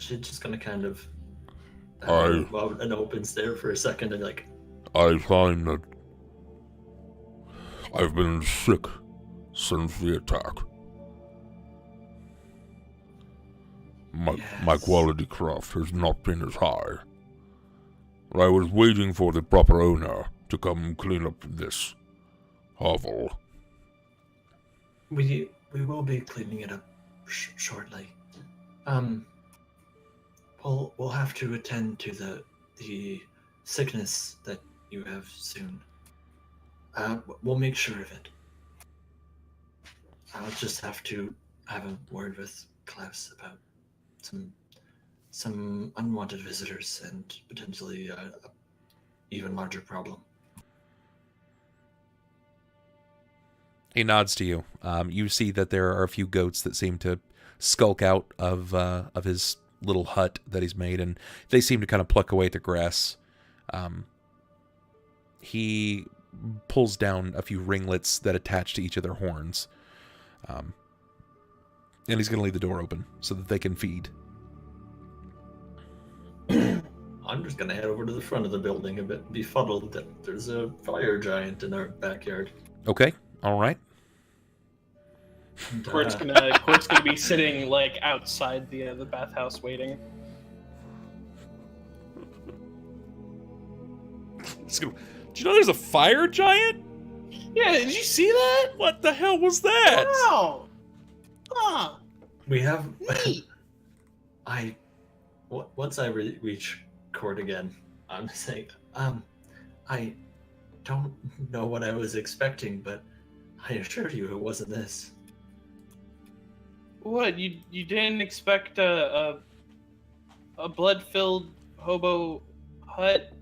she's just gonna kind of an open stare for a second and like, I find that I've been sick since the attack. My quality craft has not been as high. I was waiting for the proper owner to come clean up this hovel. We will be cleaning it up shortly. We'll have to attend to the sickness that you have soon. We'll make sure of it. I'll just have to have a word with Klaus about some unwanted visitors and potentially a even larger problem. He nods to you. You see that there are a few goats that seem to skulk out of his little hut that he's made, and they seem to kind of pluck away at the grass. He pulls down a few ringlets that attach to each of their horns. And he's going to leave the door open so that they can feed. I'm just going to head over to the front of the building a bit befuddled that there's a fire giant in our backyard. Okay, all right. And, Cort's gonna be sitting like outside the bathhouse waiting. Do you know there's a fire giant? Yeah, did you see that? What the hell was that? Wow. Huh. we have... Neat. Once I reach Cort again, I'm saying, I don't know what I was expecting, but I assure you it wasn't this. What, you didn't expect a blood-filled hobo hut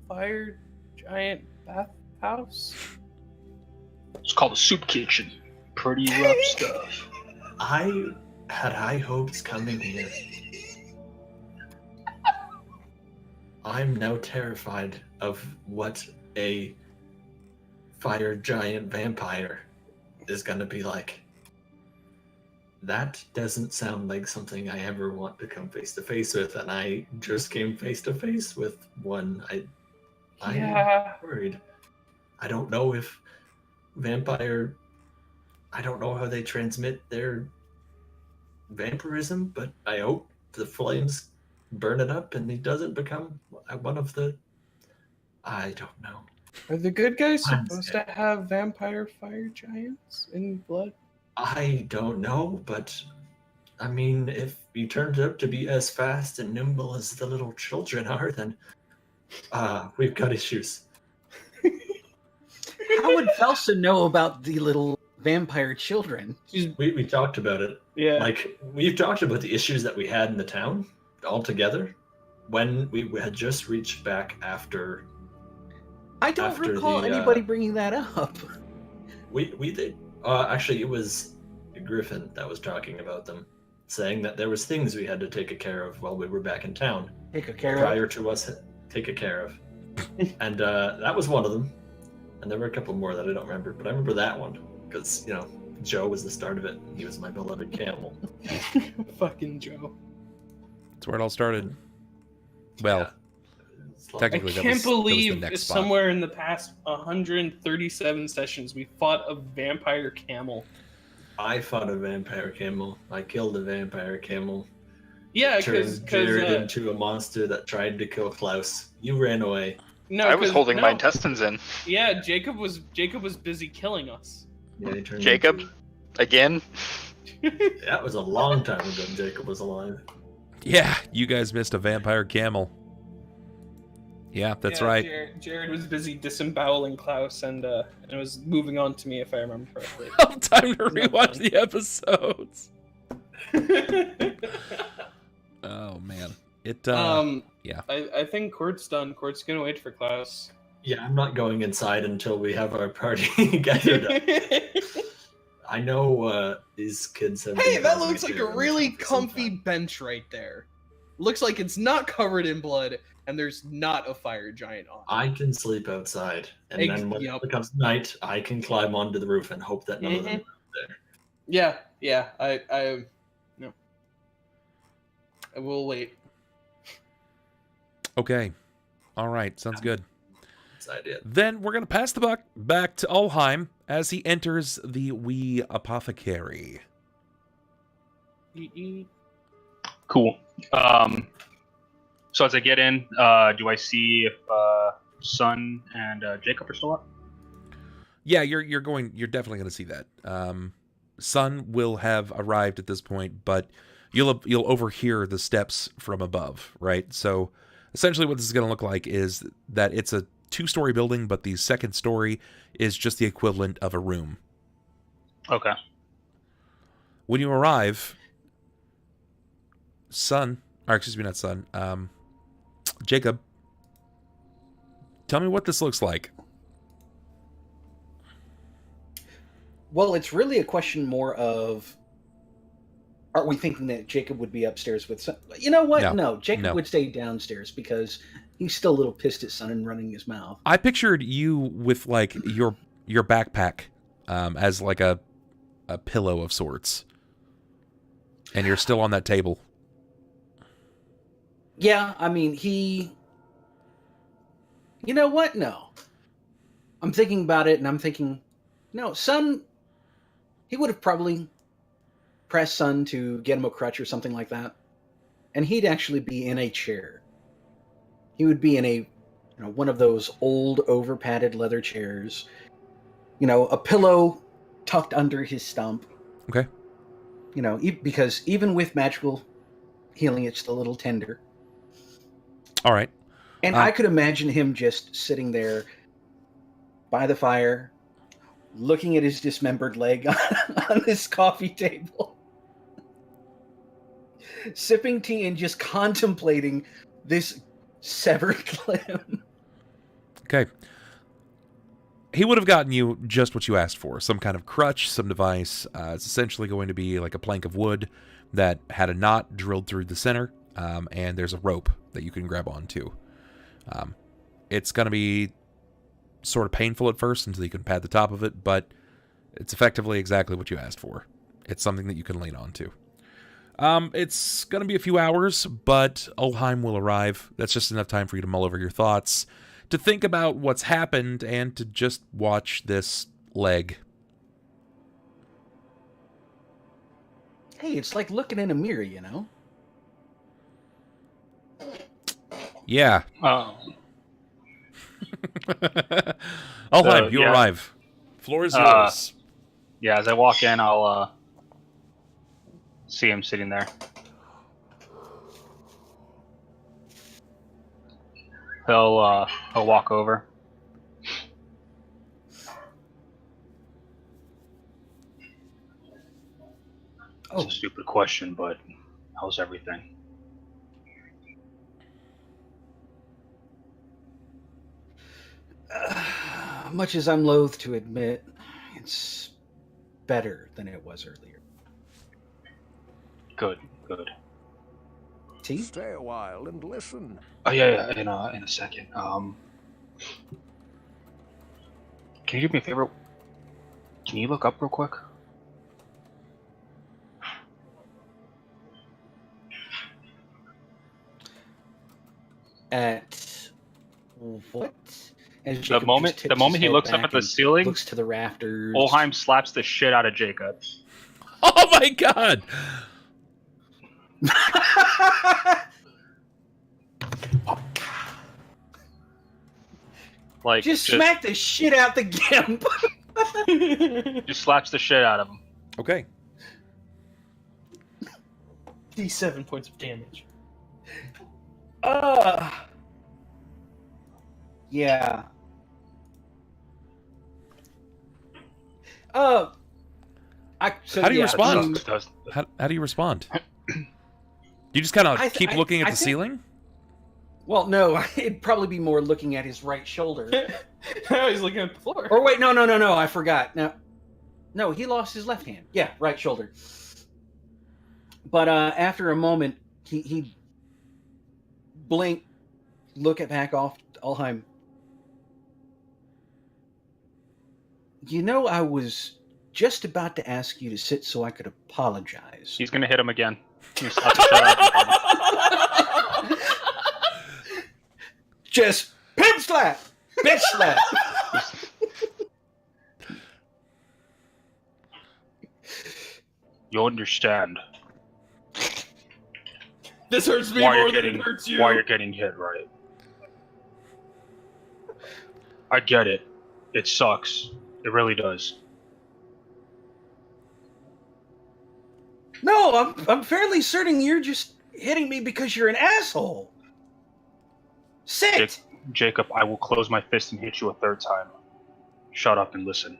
fire giant bathhouse? It's called a soup kitchen. Pretty rough stuff. I had high hopes coming here. I'm now terrified of what a fire giant vampire is gonna be like. That doesn't sound like something I ever want to come face to face with, and I just came face to face with one. I'm worried. I don't know if vampire... I don't know how they transmit their vampirism, but I hope the flames burn it up and he doesn't become one of the... I don't know. Are the good guys supposed to have vampire fire giants in blood? I don't know, but I mean, if he turns out to be as fast and nimble as the little children are, then we've got issues. How would Thelsa know about the little vampire children? We talked about it. Yeah. Like, we've talked about the issues that we had in the town all together when we had just reached back after... I don't recall anybody bringing that up. We did. Actually, it was Griffin that was talking about them, saying that there was things we had to take care of while we were back in town. Prior to us take care of. And that was one of them. And there were a couple more that I don't remember, but I remember that one. Because, you know, Joe was the start of it. He was my beloved camel. Fucking Joe. That's where it all started. Well, Yeah. technically, I can't believe that was the next spot. somewhere in the past 137 sessions we fought a vampire camel. I fought a vampire camel. I killed a vampire camel. Yeah, Turned because Jared into a monster that tried to kill Klaus. You ran away. no, I was holding my intestines in. Yeah, Jacob was busy killing us. Yeah, he turned Jacob? Again? That was a long time ago Jacob was alive. Yeah, you guys missed a vampire camel. Yeah, that's Yeah, right. Jared was busy disemboweling Klaus and it was moving on to me if I remember correctly. Time to rewatch the episodes. Oh man, it. Yeah. I think Cort's done. Cort's gonna wait for Klaus. Yeah, I'm not going inside until we have our party gathered up. I know these kids have... Hey, been that causing looks like a terror really for some comfy time. bench right there. Looks like it's not covered in blood, and there's not a fire giant on it. I can sleep outside, and then when it becomes night, I can climb onto the roof and hope that none of them are there. Yeah, I no. We'll wait. Okay. All right. Sounds good. That's the idea. Then we're going to pass the buck back to Ulhime as he enters the wee apothecary. Cool. So as I get in, do I see if Sunn and Jakob are still up? Yeah, you're definitely going to see that. Sunn will have arrived at this point, but you'll overhear the steps from above, right? So essentially what this is going to look like is that it's a 2-story building, but the second story is just the equivalent of a room. Okay. When you arrive, Jakob, tell me what this looks like. Well, it's really a question more of, are we thinking that Jakob would be upstairs with Sunn? You know what? No, Jakob would stay downstairs because he's still a little pissed at Sunn and running his mouth. I pictured you with like your backpack as like a pillow of sorts, and you're still on that table. Yeah, I mean, you know what? No. I'm thinking about it, and I'm thinking, no, Sunn, he would have probably pressed Sunn to get him a crutch or something like that, and he'd actually be in a chair. He would be in one of those old, over-padded leather chairs, a pillow tucked under his stump. Okay. Because even with magical healing, it's a little tender. All right. And I could imagine him just sitting there by the fire, looking at his dismembered leg on this coffee table, sipping tea and just contemplating this severed limb. Okay. He would have gotten you just what you asked for. Some kind of crutch, some device. It's essentially going to be like a plank of wood that had a knot drilled through the center, and there's a rope that you can grab onto. It's going to be sort of painful at first until you can pad the top of it, but it's effectively exactly what you asked for. It's something that you can lean onto. It's going to be a few hours, but Ulhime will arrive. That's just enough time for you to mull over your thoughts, to think about what's happened, and to just watch this leg. Hey, it's like looking in a mirror, Yeah. Oh. Ulhime, you arrive. Floor is yours. Yeah, as I walk in, I'll see him sitting there. He'll walk over. It's a stupid question, but how's everything? Much as I'm loath to admit, it's better than it was earlier. Good. Tea? Stay a while and listen. Oh yeah. In a second. Can you do me a favor? Can you look up real quick? At what? The moment he looks up at the ceiling, looks to the rafters. Ulhime slaps the shit out of Jakob. Oh my god! Like just smack the shit out the gimp. Just slaps the shit out of him. Okay. D7 points of damage. Yeah. How do you respond? How do you respond? You just kind of keep looking at the ceiling? Well, no, it'd probably be more looking at his right shoulder. Now he's looking at the floor. Or wait, no, I forgot. No, he lost his left hand. Yeah, right shoulder. But after a moment, he blink, look at back off Ulhime. I was just about to ask you to sit so I could apologize. He's gonna hit him again. He's slap the shit out of him. just pimp slap, bitch slap. You understand This hurts me why more you're than getting it hurts you. why you're getting hit, right? I get it. It sucks. It really does. No, I'm fairly certain you're just hitting me because you're an asshole. Sit. Jacob, I will close my fist and hit you a third time. Shut up and listen.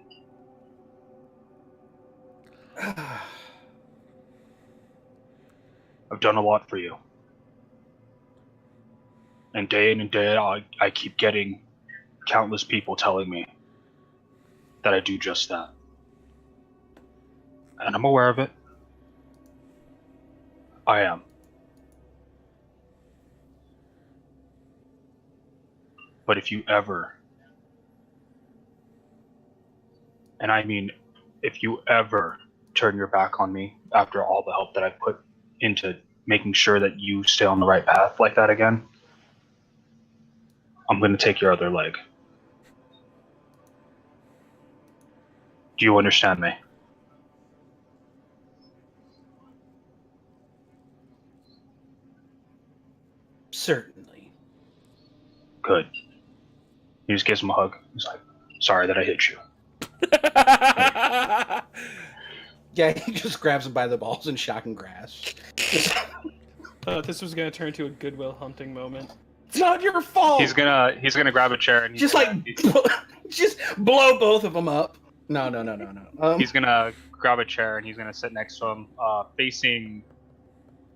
I've done a lot for you. And day in and day out, I keep getting countless people telling me that I do just that. And I'm aware of it. I am. But if you ever, and I mean, if you ever turn your back on me after all the help that I've put into making sure that you stay on the right path like that again, I'm going to take your other leg. Do you understand me? Certainly. Good. He just gives him a hug. He's like, sorry that I hit you. Yeah, he just grabs him by the balls and shock and grasp. This was gonna turn to a Goodwill Hunting moment. It's not your fault. He's gonna grab a chair and Just just blow both of them up. No. he's gonna grab a chair and he's gonna sit next to him, facing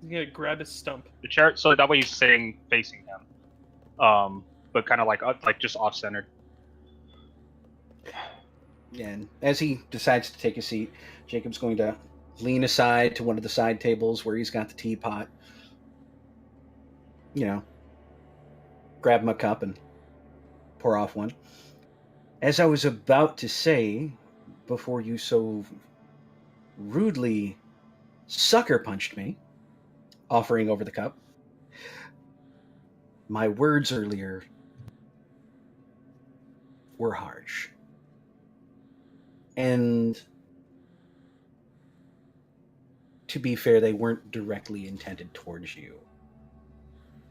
He's gonna grab his stump. the chair, so that way he's sitting facing him, but kind of like just off centered. And as he decides to take a seat, Jacob's going to lean aside to one of the side tables where he's got the teapot. You know, grab him a cup and pour off one. As I was about to say, before you so rudely sucker punched me, offering over the cup, my words earlier were harsh. And to be fair, they weren't directly intended towards you.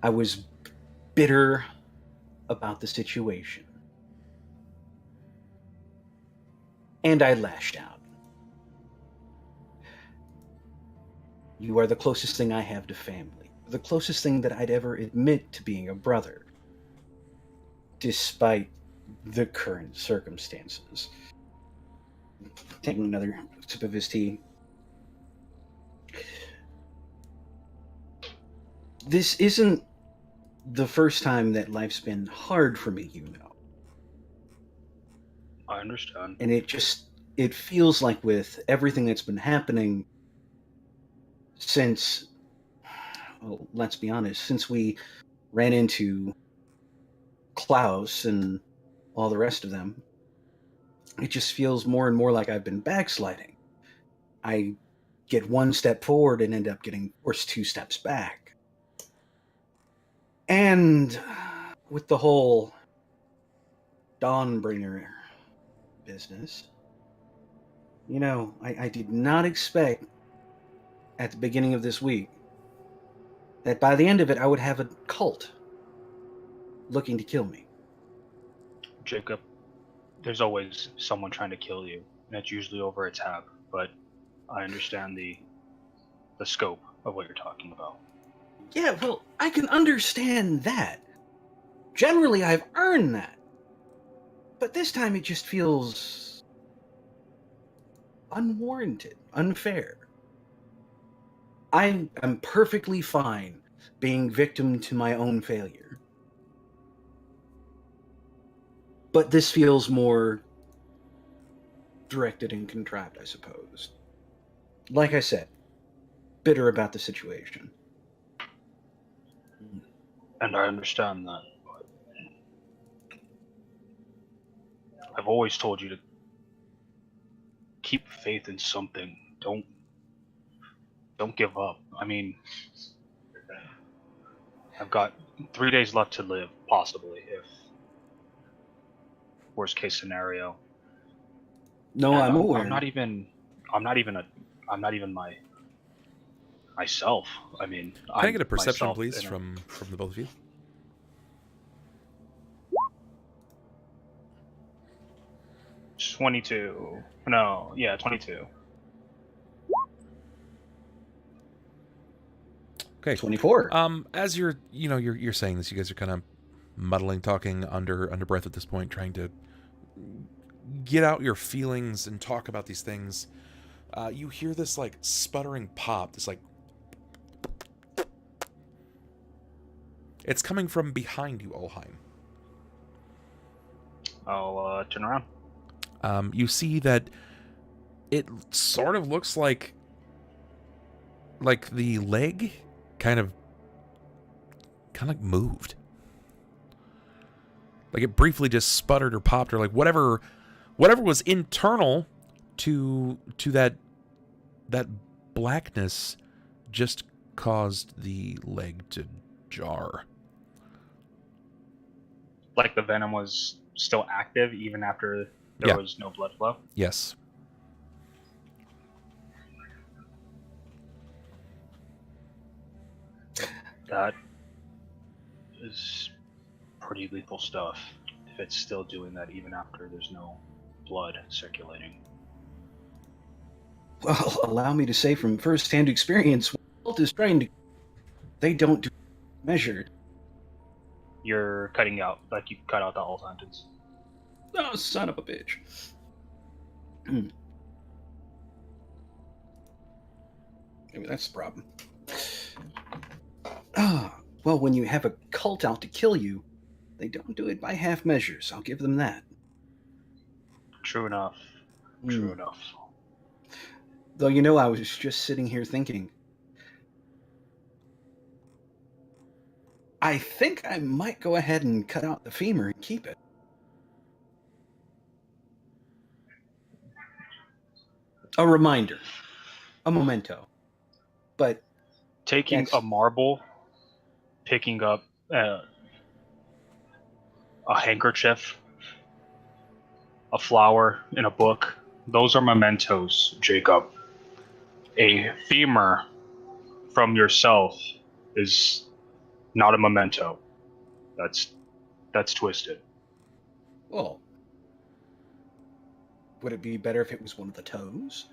I was bitter about the situation. And I lashed out. You are the closest thing I have to family. The closest thing that I'd ever admit to being a brother. Despite the current circumstances. Taking another sip of his tea. This isn't the first time that life's been hard for me, you know. I understand. And it feels like with everything that's been happening since, well, let's be honest, since we ran into Klaus and all the rest of them, it just feels more and more like I've been backsliding. I get one step forward and end up getting forced 2 steps back. And with the whole Dawnbringer business, you know, I did not expect at the beginning of this week that by the end of it I would have a cult looking to kill me. Jacob, there's always someone trying to kill you, and it's usually over a tab, but I understand the scope of what you're talking about. Yeah, well, I can understand that. Generally, I've earned that. But this time it just feels unwarranted, unfair. I'm perfectly fine being victim to my own failure. But this feels more directed and contrived, I suppose. Like I said, bitter about the situation. And I understand that. But I've always told you to keep faith in something. Don't give up. I mean, I've got 3 days left to live, possibly, if worst case scenario. No, And I'm aware. I'm not even myself. I mean, Can I get a perception, myself please, in a- from the both of you? 22. No, yeah, 22. Okay. 24. As you're saying this, you guys are kind of muddling, talking under breath at this point, trying to get out your feelings and talk about these things. You hear this like sputtering pop. This like it's coming from behind you, Ulhime. I'll turn around. You see that it sort of looks like the leg kind of like moved. Like it briefly just sputtered or popped, or like whatever was internal to that blackness just caused the leg to jar. Like the venom was still active even after there was no blood flow? Yes. That is pretty lethal stuff. If it's still doing that even after there's no blood circulating. Well, allow me to say from first-hand experience, what Walt is trying to... They don't do measured. You're cutting out, like you cut out the whole sentence. Oh, son of a bitch. Maybe that's the problem. Well, when you have a cult out to kill you, they don't do it by half measures. I'll give them that. True enough. True enough. Though, I was just sitting here thinking, I think I might go ahead and cut out the femur and keep it. A reminder. A memento. But Taking a marble, picking up a handkerchief, a flower in a book, those are mementos, Jacob. A femur from yourself is not a memento. That's twisted. Well, would it be better if it was one of the toes?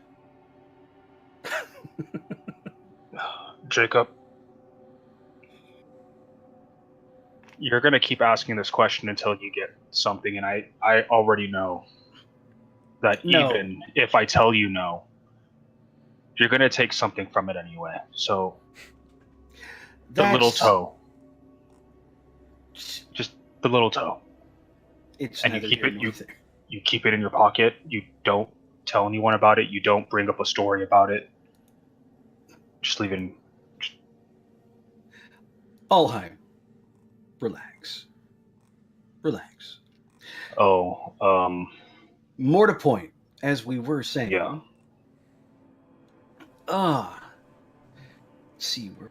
Jacob, you're going to keep asking this question until you get something, and I already know that even if I tell you no, you're going to take something from it anyway. So, the little toe. Just the little toe. It's and you keep it in your pocket. You don't tell anyone about it. You don't bring up a story about it. Just leave it in. Ulhime. Relax. Relax. Oh, more to point, as we were saying. Yeah. Let's see where.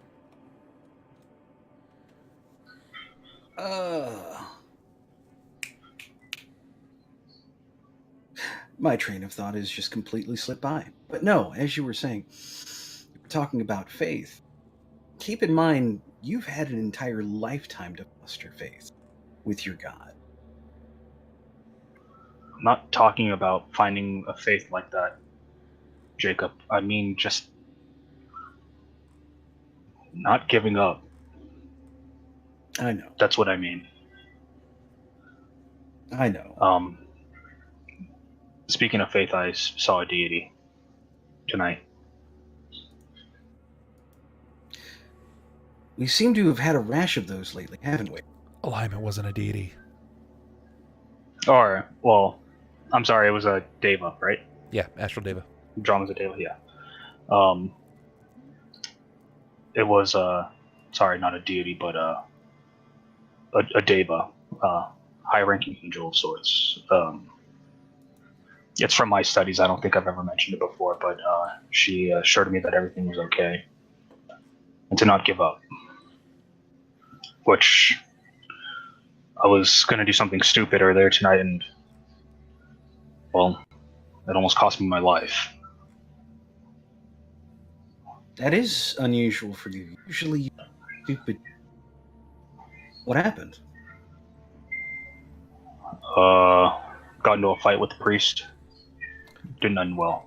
My train of thought has just completely slipped by. But no, as you were saying, you were talking about faith. Keep in mind, you've had an entire lifetime to foster faith with your God. I'm not talking about finding a faith like that, Jacob. I mean, just not giving up. I know. That's what I mean. I know. Speaking of faith, I saw a deity tonight. We seem to have had a rash of those lately, haven't we? Ulhime wasn't a deity. Or, well, I'm sorry, it was a deva, right? Yeah, Astral Deva. Drama's a deva, yeah. It was, sorry, not a deity, but a deva, high-ranking angel of sorts. It's from my studies. I don't think I've ever mentioned it before, but she assured me that everything was okay and to not give up. which I was going to do something stupid earlier tonight, and, well, it almost cost me my life. That is unusual for you. Usually, you stupid. What happened? Got into a fight with the priest. Didn't end well.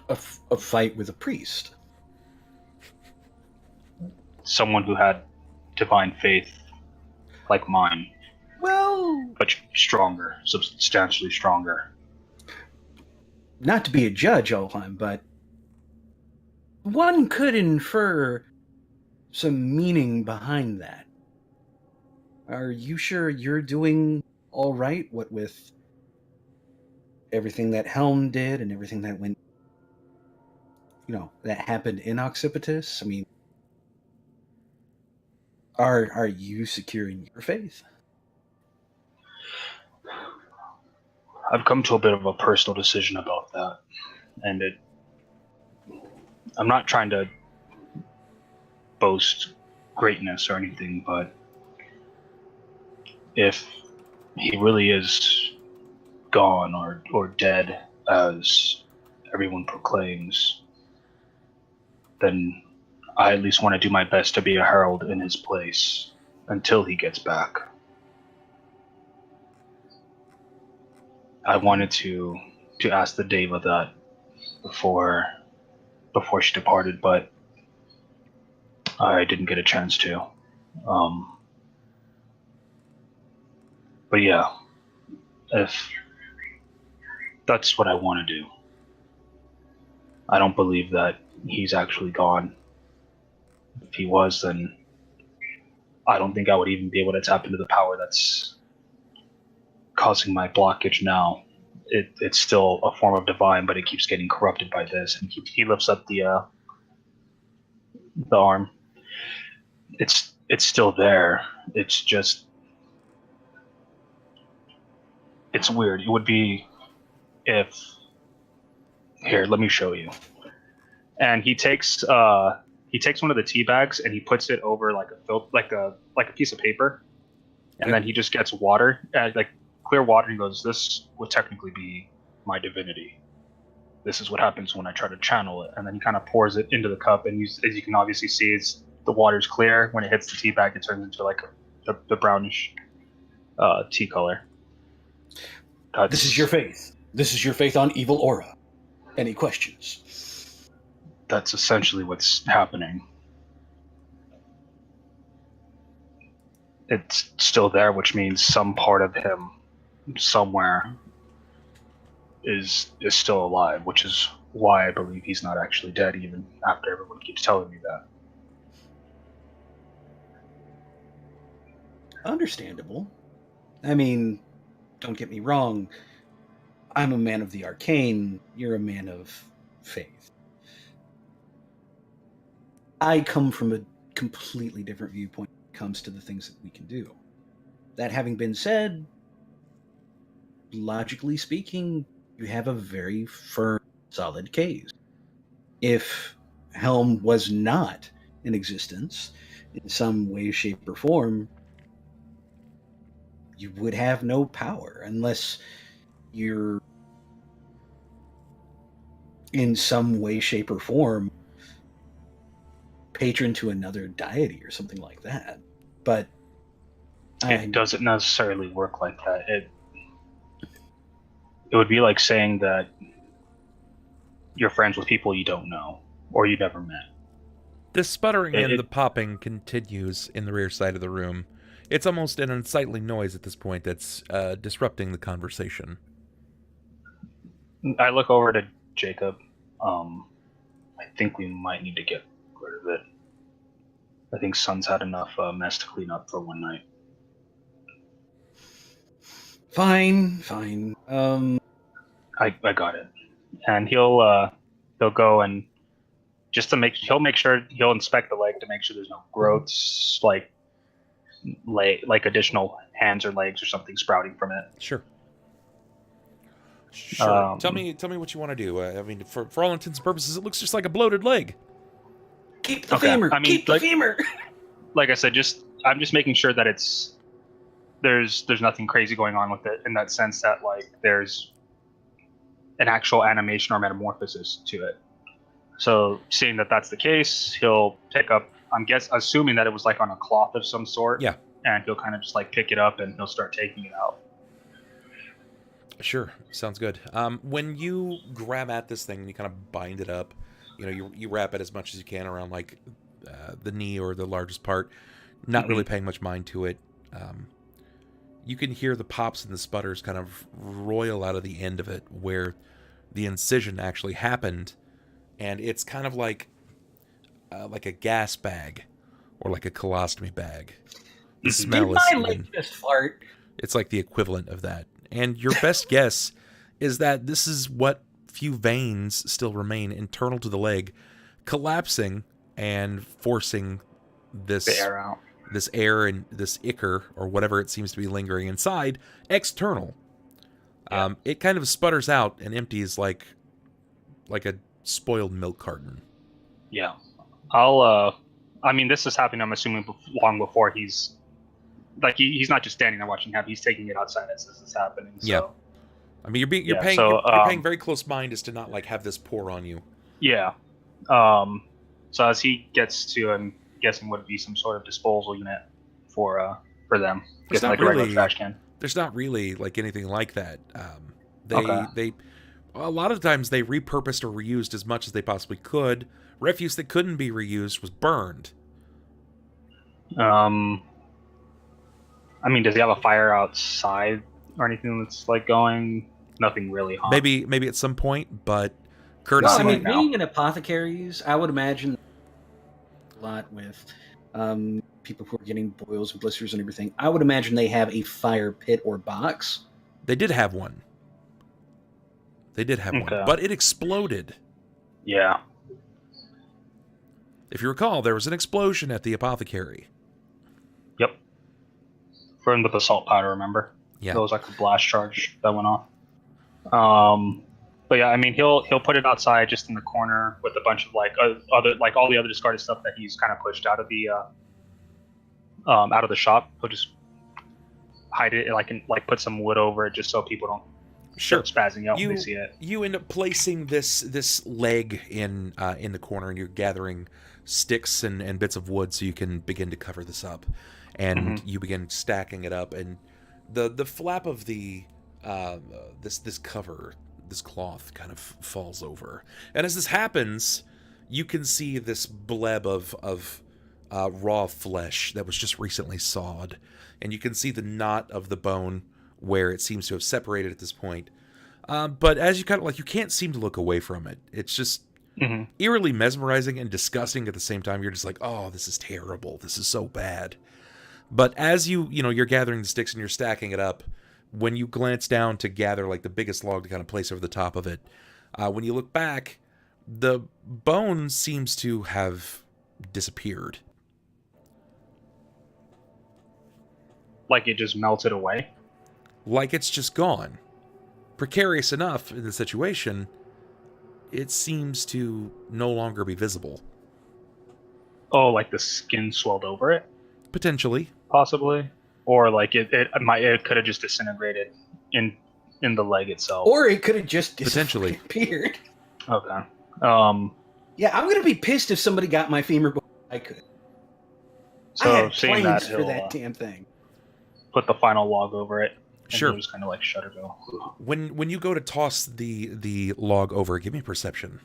A fight with a priest? Someone who had divine faith like mine. Well, but stronger, substantially stronger. Not to be a judge, Ulhime, but one could infer some meaning behind that. Are you sure you're doing all right? What with everything that Helm did and everything that went, that happened in Occipitus? I mean, are you secure in your faith? I've come to a bit of a personal decision about that, and I'm not trying to boast greatness or anything, but if he really is gone or dead, as everyone proclaims, then I at least want to do my best to be a herald in his place until he gets back. I wanted to ask the Deva that before she departed, but I didn't get a chance to. But yeah, if that's what I want to do. I don't believe that he's actually gone. If he was, then I don't think I would even be able to tap into the power that's causing my blockage now. It's still a form of divine, but it keeps getting corrupted by this. And he lifts up the arm. It's still there. It's just, it's weird. It would be if, here, let me show you. And he takes one of the tea bags and he puts it over like a piece of paper, and then he just gets water, like clear water, and he goes, "This would technically be my divinity. This is what happens when I try to channel it." And then he kind of pours it into the cup, and as you can obviously see, the water's clear. When it hits the tea bag, it turns into like the brownish tea color. This is your faith. This is your faith on evil aura. Any questions? That's essentially what's happening. It's still there, which means some part of him somewhere is still alive, which is why I believe he's not actually dead, even after everyone keeps telling me that. Understandable. I mean, don't get me wrong. I'm a man of the arcane. You're a man of faith. I come from a completely different viewpoint when it comes to the things that we can do. That having been said, logically speaking, you have a very firm, solid case. If Helm was not in existence in some way, shape, or form, you would have no power unless you're in some way, shape, or form patron to another deity or something like that. But it doesn't necessarily work like that. It would be like saying that you're friends with people you don't know or you never met. The sputtering and the popping continues in the rear side of the room. It's almost an unsightly noise at this point that's disrupting the conversation. I look over to Jakob. I think we might need to get rid of it. I think Sunn's had enough mess to clean up for one night. Fine. I got it. And he'll go and he'll make sure he'll inspect the leg to make sure there's no growths, like additional hands or legs or something sprouting from it. Sure. Tell me what you want to do. I mean, for all intents and purposes, it looks just like a bloated leg. Keep the femur. I mean, Keep the femur. Like I said, I'm just making sure that there's nothing crazy going on with it in that sense that like there's an actual animation or metamorphosis to it. So seeing that that's the case, he'll pick up. Assuming that it was like on a cloth of some sort. Yeah. And he'll kind of just like pick it up and he'll start taking it out. Sure, sounds good. When you grab at this thing and you kind of bind it up, you wrap it as much as you can around like the knee or the largest part, not really paying much mind to it. You can hear the pops and the sputters kind of roil out of the end of it where the incision actually happened, and it's kind of like a gas bag or like a colostomy bag. The smell Did my leg just fart? It's like the equivalent of that. And your best guess is that this is what few veins still remain internal to the leg, collapsing and forcing this air out. This air and this ichor, or whatever it seems to be lingering inside, external. Yeah. It kind of sputters out and empties like a spoiled milk carton. Yeah. This is happening, I'm assuming, long before he's not just standing there watching it happen. He's taking it outside as this is happening. So. Yeah. I mean, you're paying very close mind as to not like have this pour on you. Yeah. So as he gets to, I'm guessing would be some sort of disposal unit for them. It's not like a regular trash can. There's not really like anything like that. Okay. A lot of times they repurposed or reused as much as they possibly could. Refuse that couldn't be reused was burned. Does he have a fire outside or anything that's like going? Nothing really hot. Maybe at some point, but courtesy. Being in apothecaries, I would imagine a lot with people who are getting boils and blisters and everything. I would imagine they have a fire pit or box. They did have one. One, but it exploded. Yeah. If you recall, there was an explosion at the apothecary. Yep. From the basalt powder, remember? Yeah. There was like a blast charge that went off. But yeah, he'll put it outside just in the corner with a bunch of all the other discarded stuff that he's kind of pushed out of the shop. He'll just hide it and put some wood over it just so people don't start spazzing out when they see it. You end up placing this leg in the corner, and you're gathering sticks and bits of wood so you can begin to cover this up, and you begin stacking it up, and the flap of the this cover, this cloth, kind of falls over, and as this happens, you can see this bleb of raw flesh that was just recently sawed, and you can see the knot of the bone where it seems to have separated at this point. But as you kind of you can't seem to look away from it. It's just eerily mesmerizing and disgusting at the same time. You're just like, oh, this is terrible. This is so bad. But as you're gathering the sticks and you're stacking it up, when you glance down to gather the biggest log to kind of place over the top of it, when you look back, the bone seems to have disappeared. Like it just melted away? Like it's just gone. Precarious enough in the situation, it seems to no longer be visible. Oh, like the skin swelled over it? Potentially. Possibly. Or it could have just disintegrated in the leg itself. Or it could have just potentially disappeared. Okay. Yeah, I'm gonna be pissed if somebody got my femur before I could. So I had seeing plans that, for that damn thing. Put the final log over it. And sure. Just kind of shut it go. When you go to toss the log over, give me a perception.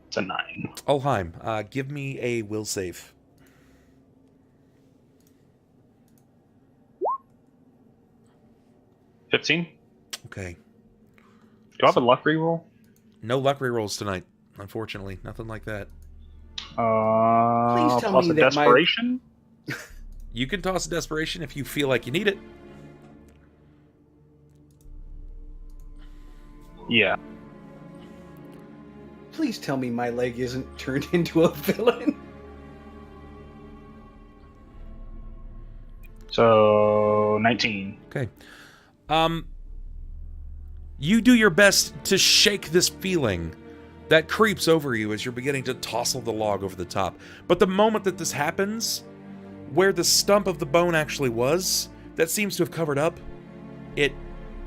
It's a 9. Ulhime, give me a will save. $15. Okay. Do I have a luck reroll? No luck rerolls tonight, unfortunately. Nothing like that. Please tell plus me a that desperation? You can toss a desperation if you feel like you need it. Yeah. Please tell me my leg isn't turned into a villain. So 19. Okay. You do your best to shake this feeling that creeps over you as you're beginning to tousle the log over the top. But the moment that this happens, where the stump of the bone actually was, that seems to have covered up, it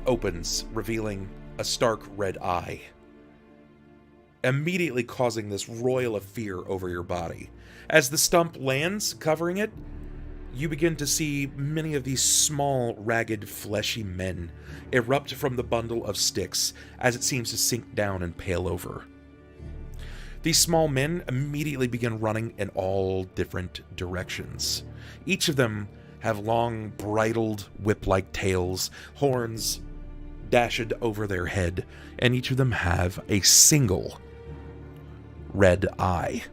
opens, revealing a stark red eye, immediately causing this roil of fear over your body. As the stump lands, covering it, you begin to see many of these small, ragged, fleshy men erupt from the bundle of sticks as it seems to sink down and pale over. These small men immediately begin running in all different directions. Each of them have long, bridled, whip-like tails, horns dashed over their head, and each of them have a single red eye.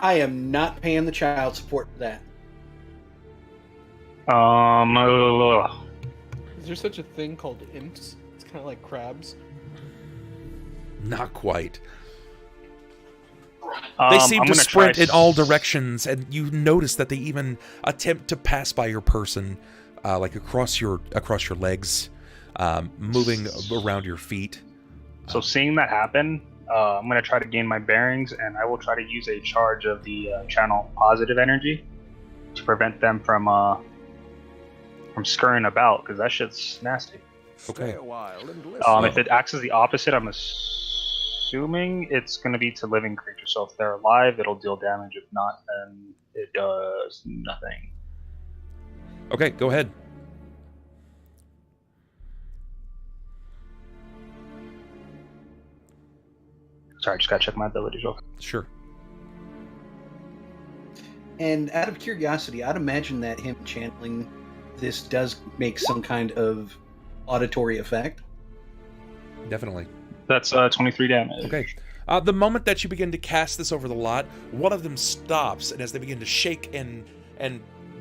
I am not paying the child support for that. Is there such a thing called imps? It's kind of like crabs. Not quite. They seem to sprint in all directions, and you notice that they even attempt to pass by your person, like across your legs, moving around your feet. So seeing that happen, I'm going to try to gain my bearings, and I will try to use a charge of the channel positive energy to prevent them from scurrying about, because that shit's nasty. Okay. Stay a while and listen. If it acts as the opposite, I'm assuming it's going to be to living creatures. So if they're alive, it'll deal damage. If not, then it does nothing. Okay, go ahead. Sorry, I just got to check my abilities real quick. Sure. And out of curiosity, I'd imagine that him channeling this does make some kind of auditory effect. Definitely. That's 23 damage. Okay. The moment that you begin to cast this over the lot, one of them stops, and as they begin to shake and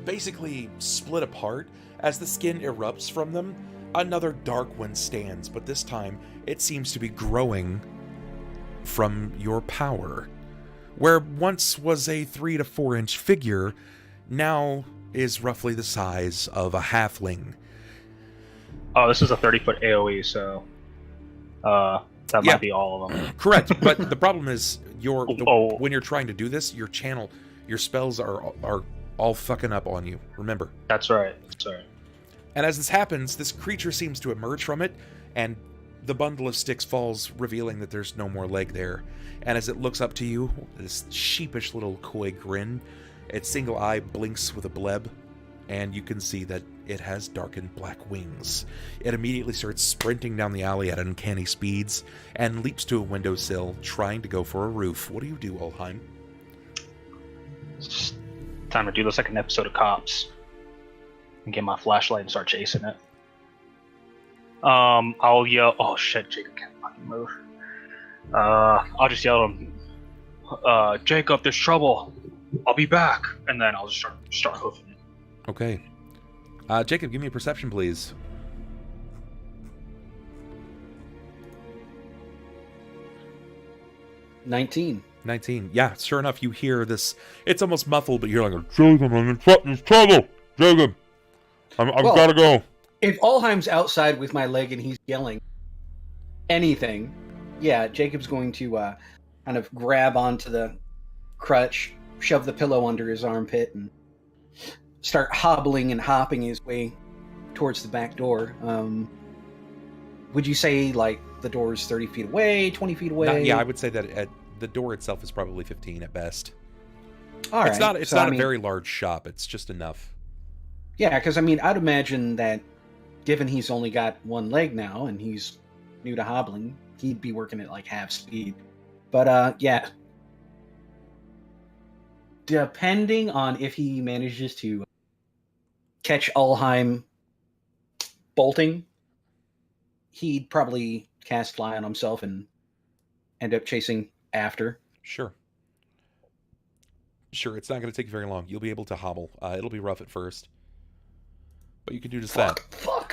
basically split apart, as the skin erupts from them, another dark one stands, but this time it seems to be growing from your power. Where once was a 3 to 4 inch figure, now is roughly the size of a halfling. Oh, this is a 30-foot AoE, so that might be all of them. Correct, but the problem is when you're trying to do this, your spells are all fucking up on you. Remember. That's right. And as this happens, this creature seems to emerge from it, and the bundle of sticks falls, revealing that there's no more leg there. And as it looks up to you, this sheepish little coy grin, its single eye blinks with a bleb, and you can see that it has darkened black wings. It immediately starts sprinting down the alley at uncanny speeds, and leaps to a windowsill, trying to go for a roof. What do you do, Ulhime? It's just time to do the second episode of Cops. And get my flashlight and start chasing it. I'll yell, oh shit, Jacob can't fucking move. I'll just yell at him, Jacob, there's trouble. I'll be back. And then I'll just start hoofing it. Okay. Jacob, give me a perception, please. $19. 19. Yeah, sure enough, you hear this. It's almost muffled, but you're like, Jacob, I'm in trouble. Jacob, I've got to go. If Ulhime's outside with my leg and he's yelling anything, yeah, Jacob's going to kind of grab onto the crutch, shove the pillow under his armpit, and start hobbling and hopping his way towards the back door. Would you say, like, the door's 30 feet away, 20 feet away? Yeah, I would say that the door itself is probably 15 at best. All right. It's not a very large shop. It's just enough. Yeah, because, I mean, I'd imagine that given he's only got one leg now and he's new to hobbling, he'd be working at, like, half speed. But, yeah. Depending on if he manages to catch Ulhime bolting, he'd probably cast Fly on himself and end up chasing after. Sure, it's not going to take you very long. You'll be able to hobble. It'll be rough at first, but you can do just that. Fuck.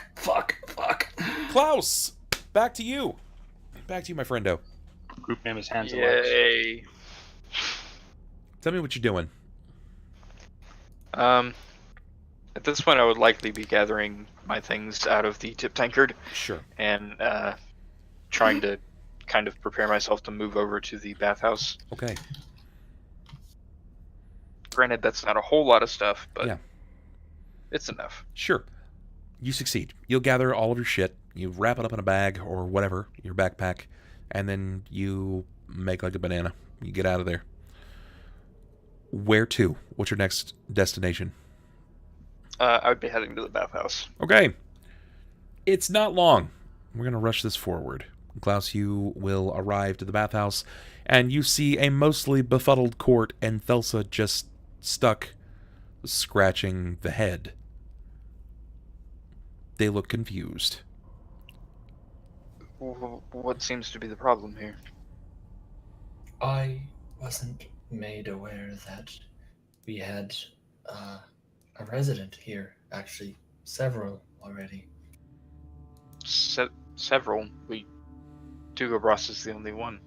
Klaus, back to you, my friendo. Group name is Hands and Legs. Yay. Tell me what you're doing. At this point, I would likely be gathering my things out of the tip tankard. Sure. And trying to kind of prepare myself to move over to the bathhouse. Okay. Granted, that's not a whole lot of stuff, but yeah, it's enough. Sure. You succeed. You'll gather all of your shit, you wrap it up in a bag or whatever, your backpack, and then you make like a banana. You get out of there. Where to? What's your next destination? I would be heading to the bathhouse. Okay. It's not long. We're going to rush this forward. Klaus, you will arrive to the bathhouse, and you see a mostly befuddled Cort and Thelsa just stuck scratching the head. They look confused. What seems to be the problem here? I wasn't made aware that we had a resident here. Actually, several already. Several? Dugobras is the only one.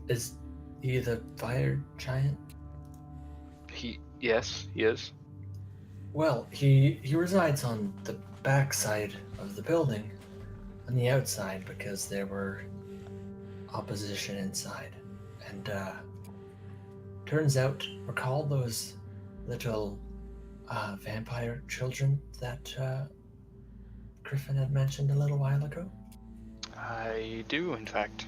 Is he the fire giant? Yes, he is. Well, he resides on the back side of the building, on the outside, because there were opposition inside. And turns out, recall those little vampire children that Griffin had mentioned a little while ago? I do, in fact.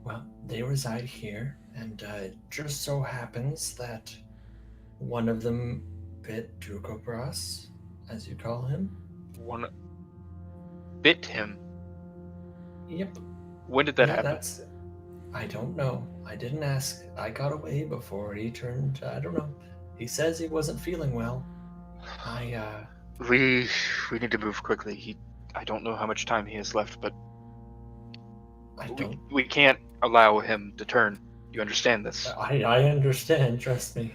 Well, they reside here, and it just so happens that one of them bit Dugobras, as you call him. One bit him? Yep. When did that happen? I don't know. I didn't ask. I got away before he turned, I don't know. He says he wasn't feeling well. We need to move quickly. I don't know how much time he has left, but we can't allow him to turn. You understand this? I understand, trust me.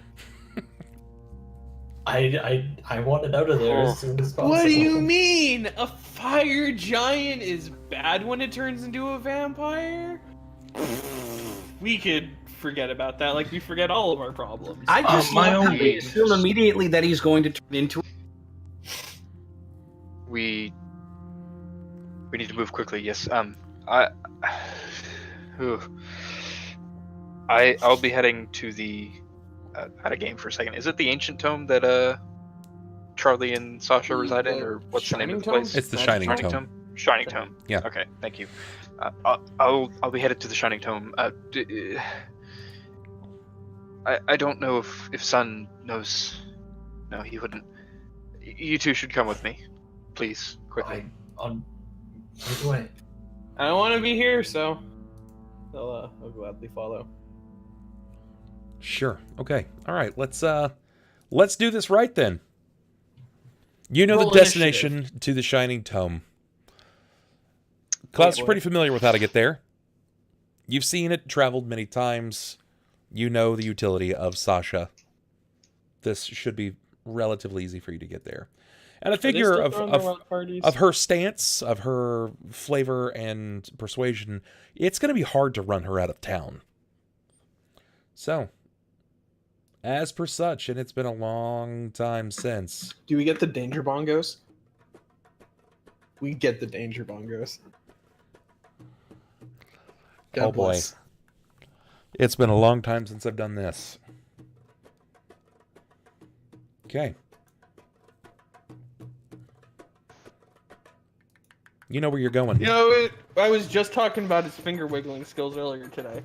I want it out of there as soon as possible. What do you mean? A fire giant is bad when it turns into a vampire? We could forget about that like we forget all of our problems. I just assume immediately that he's going to turn into... We need to move quickly, yes. I'll be heading to the out of game for a second. Is it the ancient tome that Charlie and Sasha reside in, or what's the name of the place? It's the Shining Tome. Shining Tome. Yeah. Okay, thank you. I'll be headed to the Shining Tome. I don't know if Sunn knows. No, he wouldn't. You two should come with me, please, quickly. Right away. I don't want to be here, so I'll gladly follow. Sure. Okay. All right. Let's do this right then. You know Roll the destination to the Shining Tome. Klaus, you're pretty familiar with how to get there. You've seen it, traveled many times. You know the utility of Sasha. This should be relatively easy for you to get there. And a figure of her stance, of her flavor and persuasion, it's going to be hard to run her out of town. So, as per such, and it's been a long time since. Do we get the danger bongos? We get the danger bongos. God oh boy. bless. It's been a long time since I've done this. Okay. You know where you're going. You know, I was just talking about his finger wiggling skills earlier today.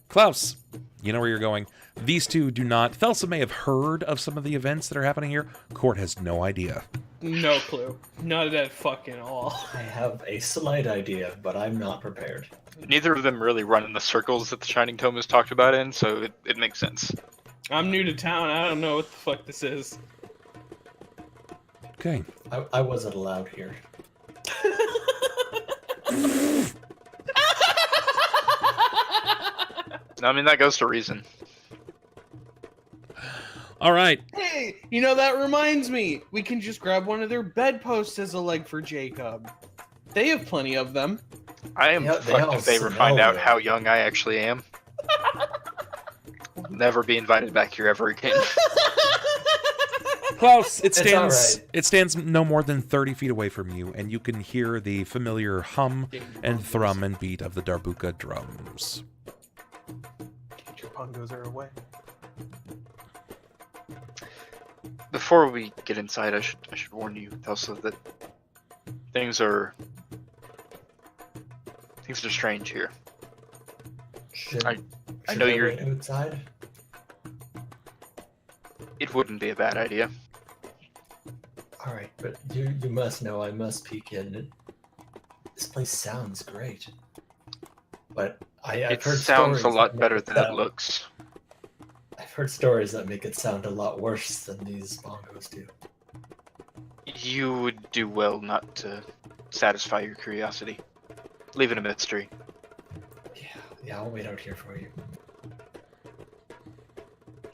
Klaus, you know where you're going. These two do not. Thelsa may have heard of some of the events that are happening here. Cort has no idea. No clue. Not at fucking all. I have a slight idea, but I'm not prepared. Neither of them really run in the circles that the Shining Tome is talked about in, so it makes sense. I'm new to town. I don't know what the fuck this is. Okay. I wasn't allowed here. I mean, that goes to reason. All right. Hey, you know, that reminds me. We can just grab one of their bedposts as a leg for Jakob. They have plenty of them. I am fucked if they ever find out how young I actually am. never be invited back here ever again. Klaus, It's all right. it stands no more than 30 feet away from you, and you can hear the familiar hum and thrum and beat of the Darbuka drums. Danger bongos are away. Before we get inside, I should warn you, Thelsa, that things are strange here. I know I you're. wait outside. It wouldn't be a bad idea. All right, but you must know I must peek in. This place sounds great, but I've It heard sounds a stories lot that make better than it sound- looks. I've heard stories that make it sound a lot worse than these bongos do. You would do well not to satisfy your curiosity. Leave it a mystery. Yeah, I'll wait out here for you.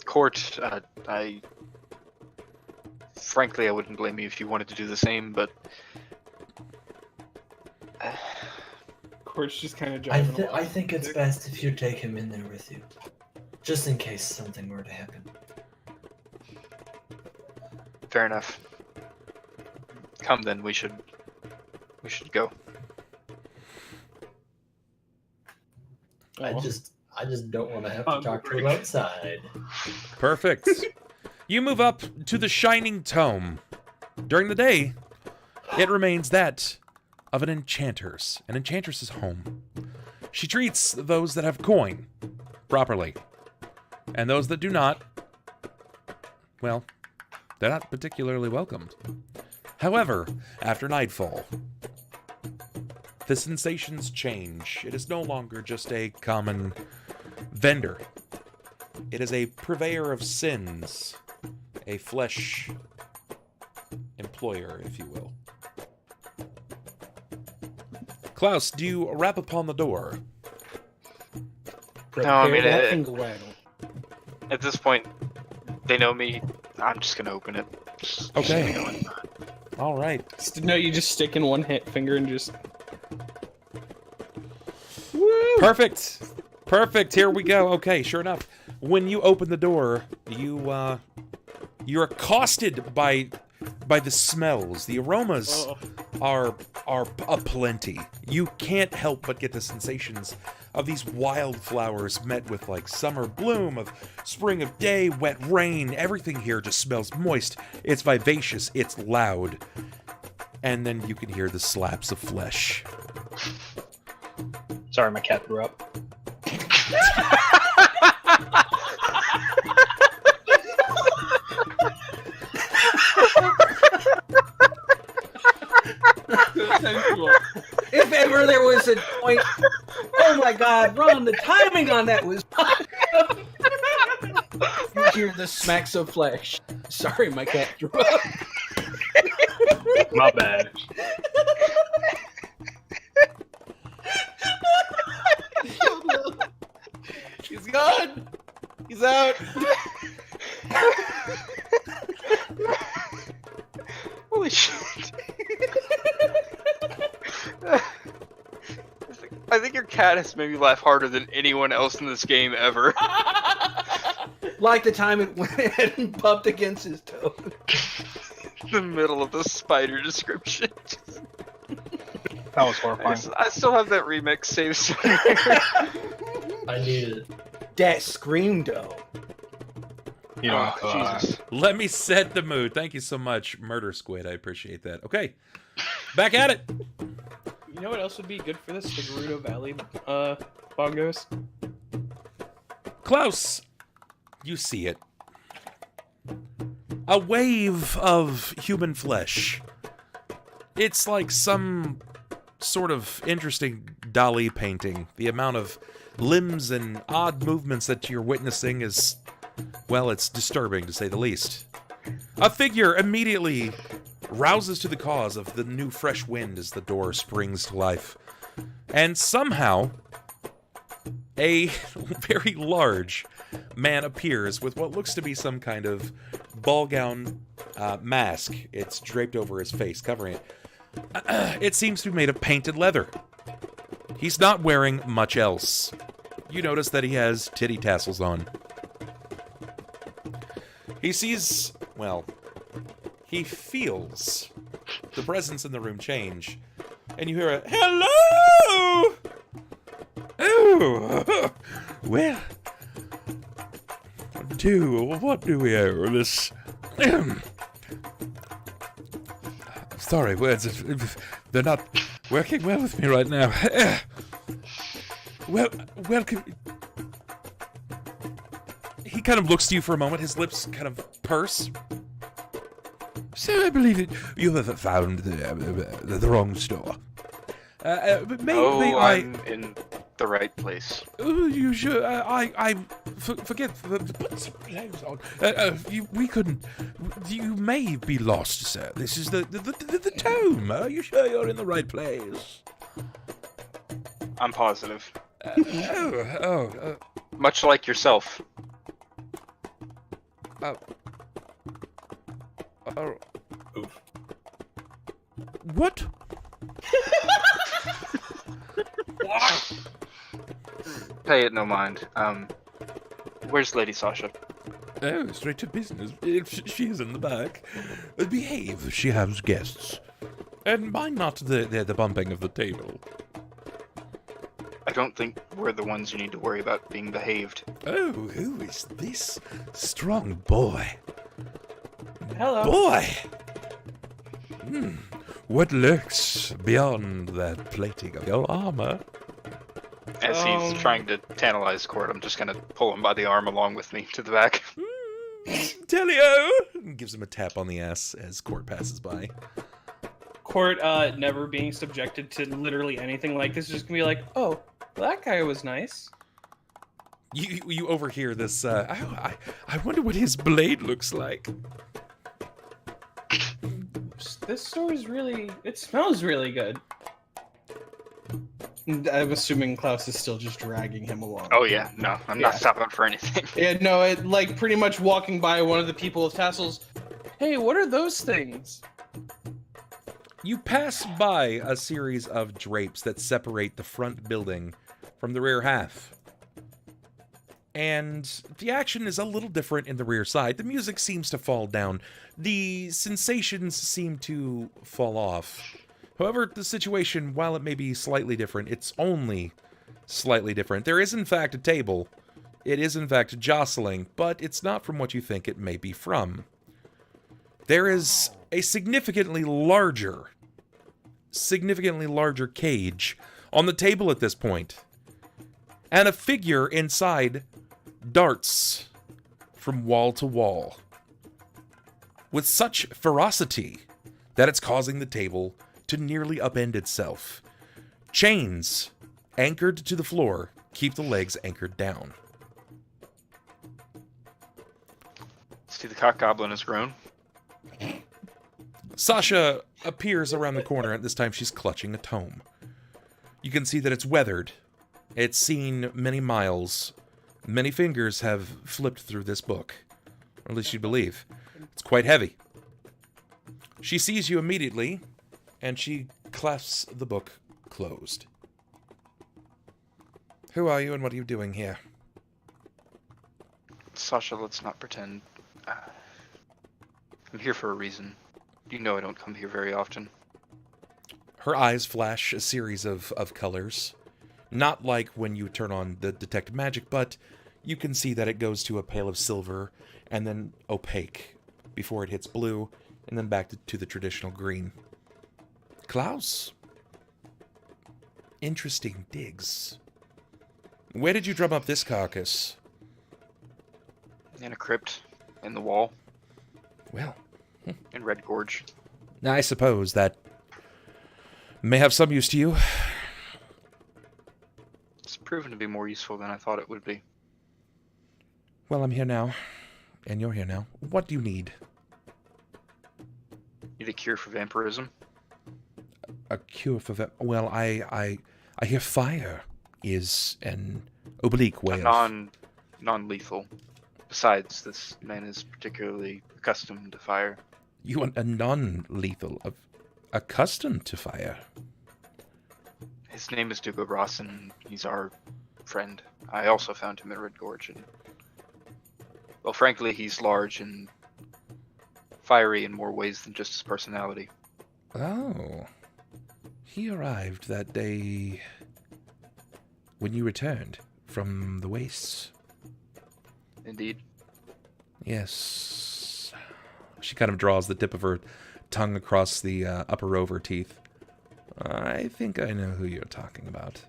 Cort, frankly, I wouldn't blame you if you wanted to do the same, but Cort's just kind of I driving think it's best if you take him in there with you, just in case something were to happen. fair enough. Come then, we should go. I Oh. just don't want to have to talk to him outside. Perfect. You move up to the Shining Tome. During the day, it remains that of an enchantress's home. She treats those that have coin properly, and those that do not, well, they're not particularly welcomed. However, after nightfall, the sensations change. It is no longer just a common vendor. It is a purveyor of sins, a flesh employer, if you will. Klaus, do you rap upon the door? No, I mean, that finger rattle. at this point, they know me. I'm just gonna open it. Just Okay. get going. All right. No, you just stick in one finger and just. Perfect. Perfect. Here we go. Okay, sure enough. When you open the door, you're accosted by the smells. The aromas are aplenty. You can't help but get the sensations of these wildflowers met with like summer bloom, of spring of day, wet rain. Everything here just smells moist. It's vivacious. It's loud. And then you can hear the slaps of flesh. Sorry, my cat threw up. If ever there was a point, oh my God, Ron, the timing on that was. You hear the smacks of flesh. Sorry, my cat threw up. My bad. He's gone. He's out. Holy shit. I think your cat has made me laugh harder than anyone else in this game ever. Like the time it went and bumped against his toe. The middle of the spider description. That was horrifying. I still have that remix saved somewhere. I need it. That scream, though. You know, Jesus. Let me set the mood. Thank you so much, Murder Squid. I appreciate that. Okay, back at it. You know what else would be good for this? The Gerudo Valley bongos. Klaus, you see it. A wave of human flesh. It's like some sort of interesting Dali painting. The amount of limbs and odd movements that you're witnessing is, well, it's disturbing to say the least. A figure immediately rouses to the cause of the new fresh wind as the door springs to life. And somehow, a very large man appears with what looks to be some kind of ball gown mask. It's draped over his face, covering it. It seems to be made of painted leather. He's not wearing much else. You notice that he has titty tassels on. He sees, well, he feels the presence in the room change, and you hear a, hello! Oh, well, what do we owe this? Sorry, words, they're not working well with me right now. Welcome. He kind of looks to you for a moment, his lips kind of purse. So I believe it. You have found the wrong store. I'm in the right place. Oh, you should. Forget. Put some clothes on. We couldn't. You may be lost, sir. This is the tome. Are you sure you're in the right place? I'm positive. Oh. Much like yourself. Oof. What? Pay it no mind. Where's Lady Sasha? Oh, straight to business. She's in the back. Behave. She has guests. And mind not the bumping of the table. I don't think we're the ones you need to worry about being behaved. Oh, who is this strong boy? Hello. Boy! What lurks beyond that plating of your armor? As he's trying to tantalize Cort, I'm just gonna pull him by the arm along with me to the back. Telio! Gives him a tap on the ass as Cort passes by. Cort, never being subjected to literally anything like this, just gonna be like, oh, well, that guy was nice. You overhear this, I wonder what his blade looks like. This store is really, it smells really good. I'm assuming Klaus is still just dragging him along. Oh yeah, no, I'm not stopping for anything. Yeah, no, like pretty much walking by one of the people with tassels. Hey, what are those things? You pass by a series of drapes that separate the front building from the rear half. And the action is a little different in the rear side. The music seems to fall down. The sensations seem to fall off. However, the situation, while it may be slightly different, it's only slightly different. There is, in fact, a table. It is, in fact, jostling, but it's not from what you think it may be from. There is a significantly larger cage on the table at this point. And a figure inside darts from wall to wall with such ferocity that it's causing the table to nearly upend itself. Chains anchored to the floor keep the legs anchored down. See, the cock goblin has grown. Sasha appears around the corner, and this time she's clutching a tome. You can see that it's weathered. It's seen many miles. Many fingers have flipped through this book. Or at least you believe. It's quite heavy. She sees you immediately, and she clasps the book closed. Who are you, and what are you doing here? Sasha, let's not pretend. I'm here for a reason. You know I don't come here very often. Her eyes flash a series of colors. Not like when you turn on the detect magic, but you can see that it goes to a pale of silver and then opaque before it hits blue and then back to the traditional green. Klaus? Interesting digs. Where did you drum up this carcass? In a crypt in the wall Well, in Red Gorge. I suppose that may have some use to you. It's proven to be more useful than I thought it would be. Well, I'm here now, and you're here now. What do you need? Need a cure for vampirism? A cure for well, I hear fire is an oblique way of... Non-lethal. Besides, this man is particularly accustomed to fire. You want a non-lethal, accustomed to fire? His name is Jakob and he's our friend. I also found him at Red Gorge, and Well, frankly, he's large and fiery in more ways than just his personality. Oh. He arrived that day when you returned from the wastes. Indeed. Yes. She kind of draws the tip of her tongue across the upper row of her teeth. I think I know who you're talking about.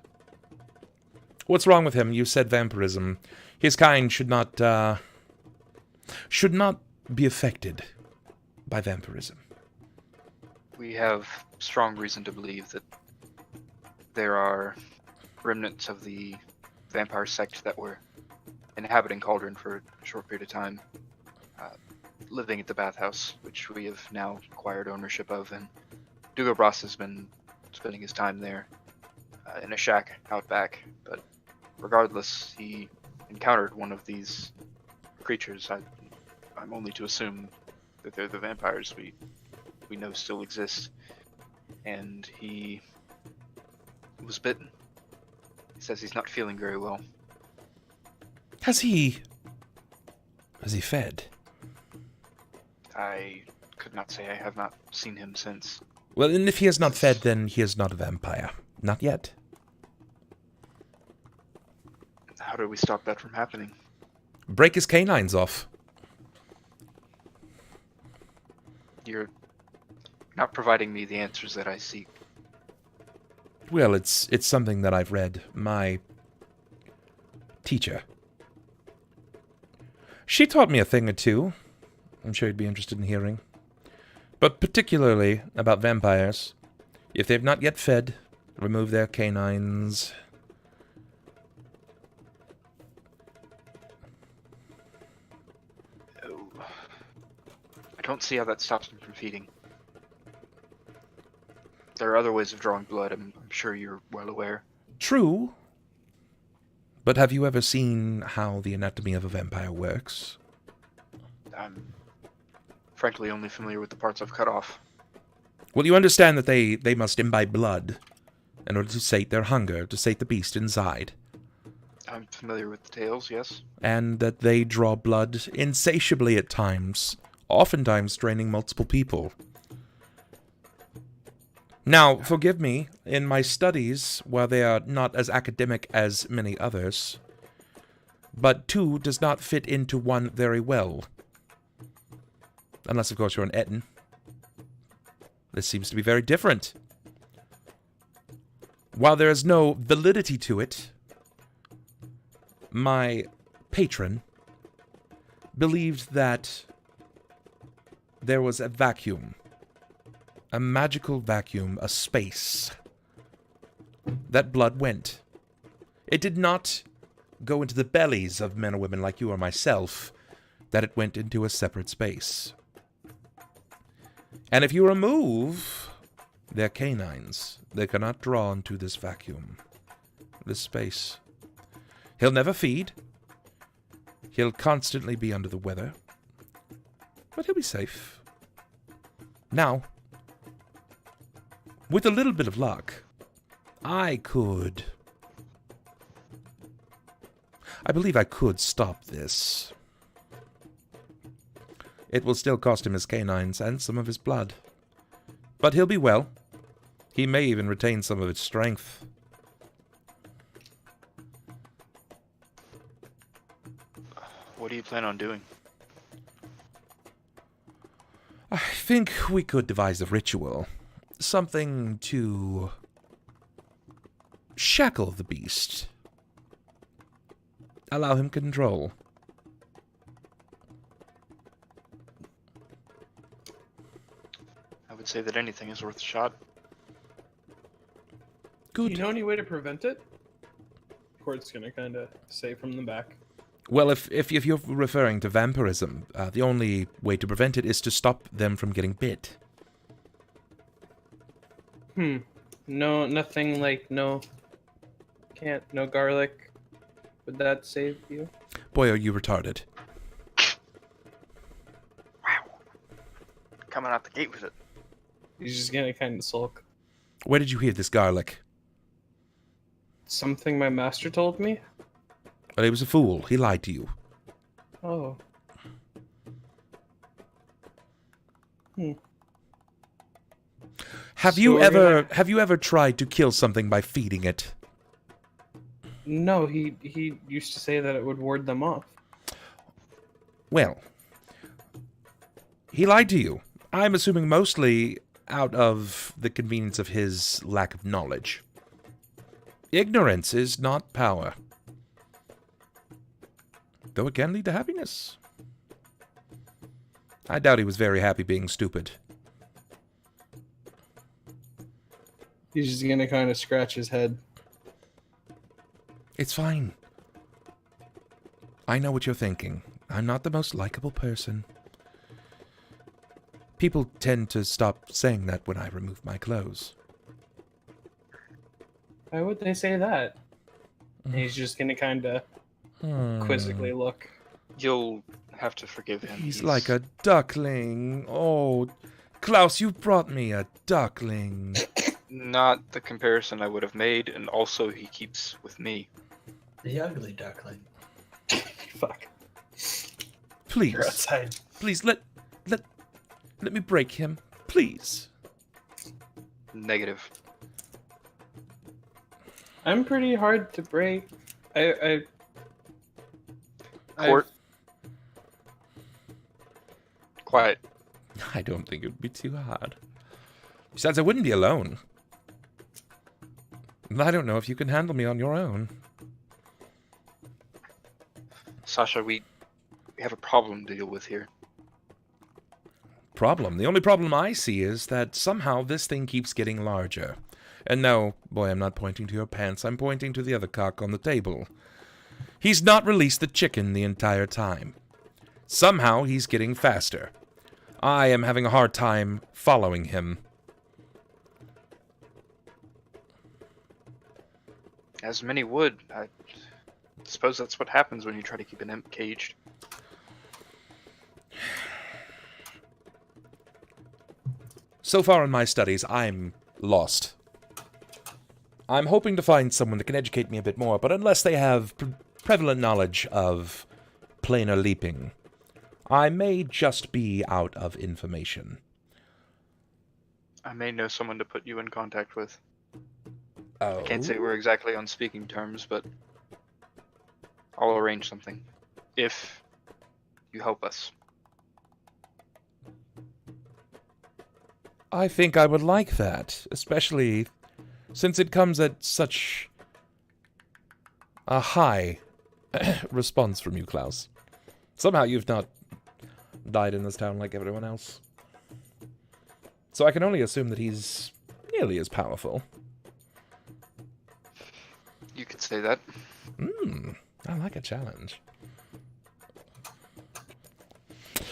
What's wrong with him? You said vampirism. His kind should not be affected by vampirism. We have strong reason to believe that there are remnants of the vampire sect that were inhabiting Cauldron for a short period of time, living at the bathhouse, which we have now acquired ownership of, and Dugo Bras has been spending his time there in a shack out back, but regardless, he encountered one of these creatures. I'm only to assume that they're the vampires we know still exist, and he was bitten. He says he's not feeling very well. Has he fed? I could not say. I have not seen him since. Well, and if he has not fed, then he is not a vampire. Not yet. How do we stop that from happening? Break his canines off. You're not providing me the answers that I seek. Well, it's something that I've read. My teacher. She taught me a thing or two. I'm sure you'd be interested in hearing. But particularly about vampires. If they've not yet fed, remove their canines. Oh. I don't see how that stops him from feeding. There are other ways of drawing blood, I'm sure you're well aware. True. But have you ever seen how the anatomy of a vampire works? I'm frankly only familiar with the parts I've cut off. Well, you understand that they must imbibe blood in order to sate their hunger, to sate the beast inside. I'm familiar with the tales, yes. And that they draw blood insatiably at times, oftentimes draining multiple people. Now, forgive me, in my studies, while they are not as academic as many others, but two does not fit into one very well. Unless, of course, you're an Eton. This seems to be very different. While there is no validity to it, my patron believed that there was a vacuum. A magical vacuum, a space, that blood went. It did not go into the bellies of men or women like you or myself, that it went into a separate space. And if you remove their canines, they cannot draw into this vacuum, this space. He'll never feed. He'll constantly be under the weather. But he'll be safe. Now, with a little bit of luck, I believe I could stop this. It will still cost him his canines and some of his blood. But he'll be well. He may even retain some of its strength. What do you plan on doing? I think we could devise a ritual. Something to shackle the beast. Allow him control. I would say that anything is worth a shot. Good. You know any way to prevent it? Cort's gonna kind of say from the back. Well, if you're referring to vampirism, the only way to prevent it is to stop them from getting bit. No, nothing like no garlic. Would that save you? Boy, are you retarded. Wow. Coming out the gate with it. He's just gonna kind of sulk. Where did you hear this garlic? Something my master told me? Well, he was a fool. He lied to you. Oh. Have So you we're ever gonna- have you ever tried to kill something by feeding it? No, he used to say that it would ward them off. Well, he lied to you. I'm assuming mostly out of the convenience of his lack of knowledge. Ignorance is not power. Though it can lead to happiness. I doubt he was very happy being stupid. He's just gonna kind of scratch his head. It's fine. I know what you're thinking. I'm not the most likable person. People tend to stop saying that when I remove my clothes. Why would they say that? And he's just gonna kind of quizzically look. You'll have to forgive him. He's like a duckling. Oh, Klaus, you brought me a duckling. Not the comparison I would have made, and also he keeps with me. The ugly duckling. Fuck. Please, You're outside. please let me break him, please. Negative. I'm pretty hard to break. Cort. Quiet. I don't think it would be too hard. Besides, I wouldn't be alone. I don't know if you can handle me on your own. Sasha, we have a problem to deal with here. Problem? The only problem I see is that somehow this thing keeps getting larger. And no, boy, I'm not pointing to your pants. I'm pointing to the other cock on the table. He's not released the chicken the entire time. Somehow he's getting faster. I am having a hard time following him. As many would. I suppose that's what happens when you try to keep an imp caged. So far in my studies, I'm lost. I'm hoping to find someone that can educate me a bit more, but unless they have prevalent knowledge of planar leaping, I may just be out of information. I may know someone to put you in contact with. Oh. I can't say we're exactly on speaking terms, but I'll arrange something. If you help us. I think I would like that, especially since it comes at such a high response from you, Klaus. Somehow you've not died in this town like everyone else. So I can only assume that he's nearly as powerful. You could say that. I like a challenge.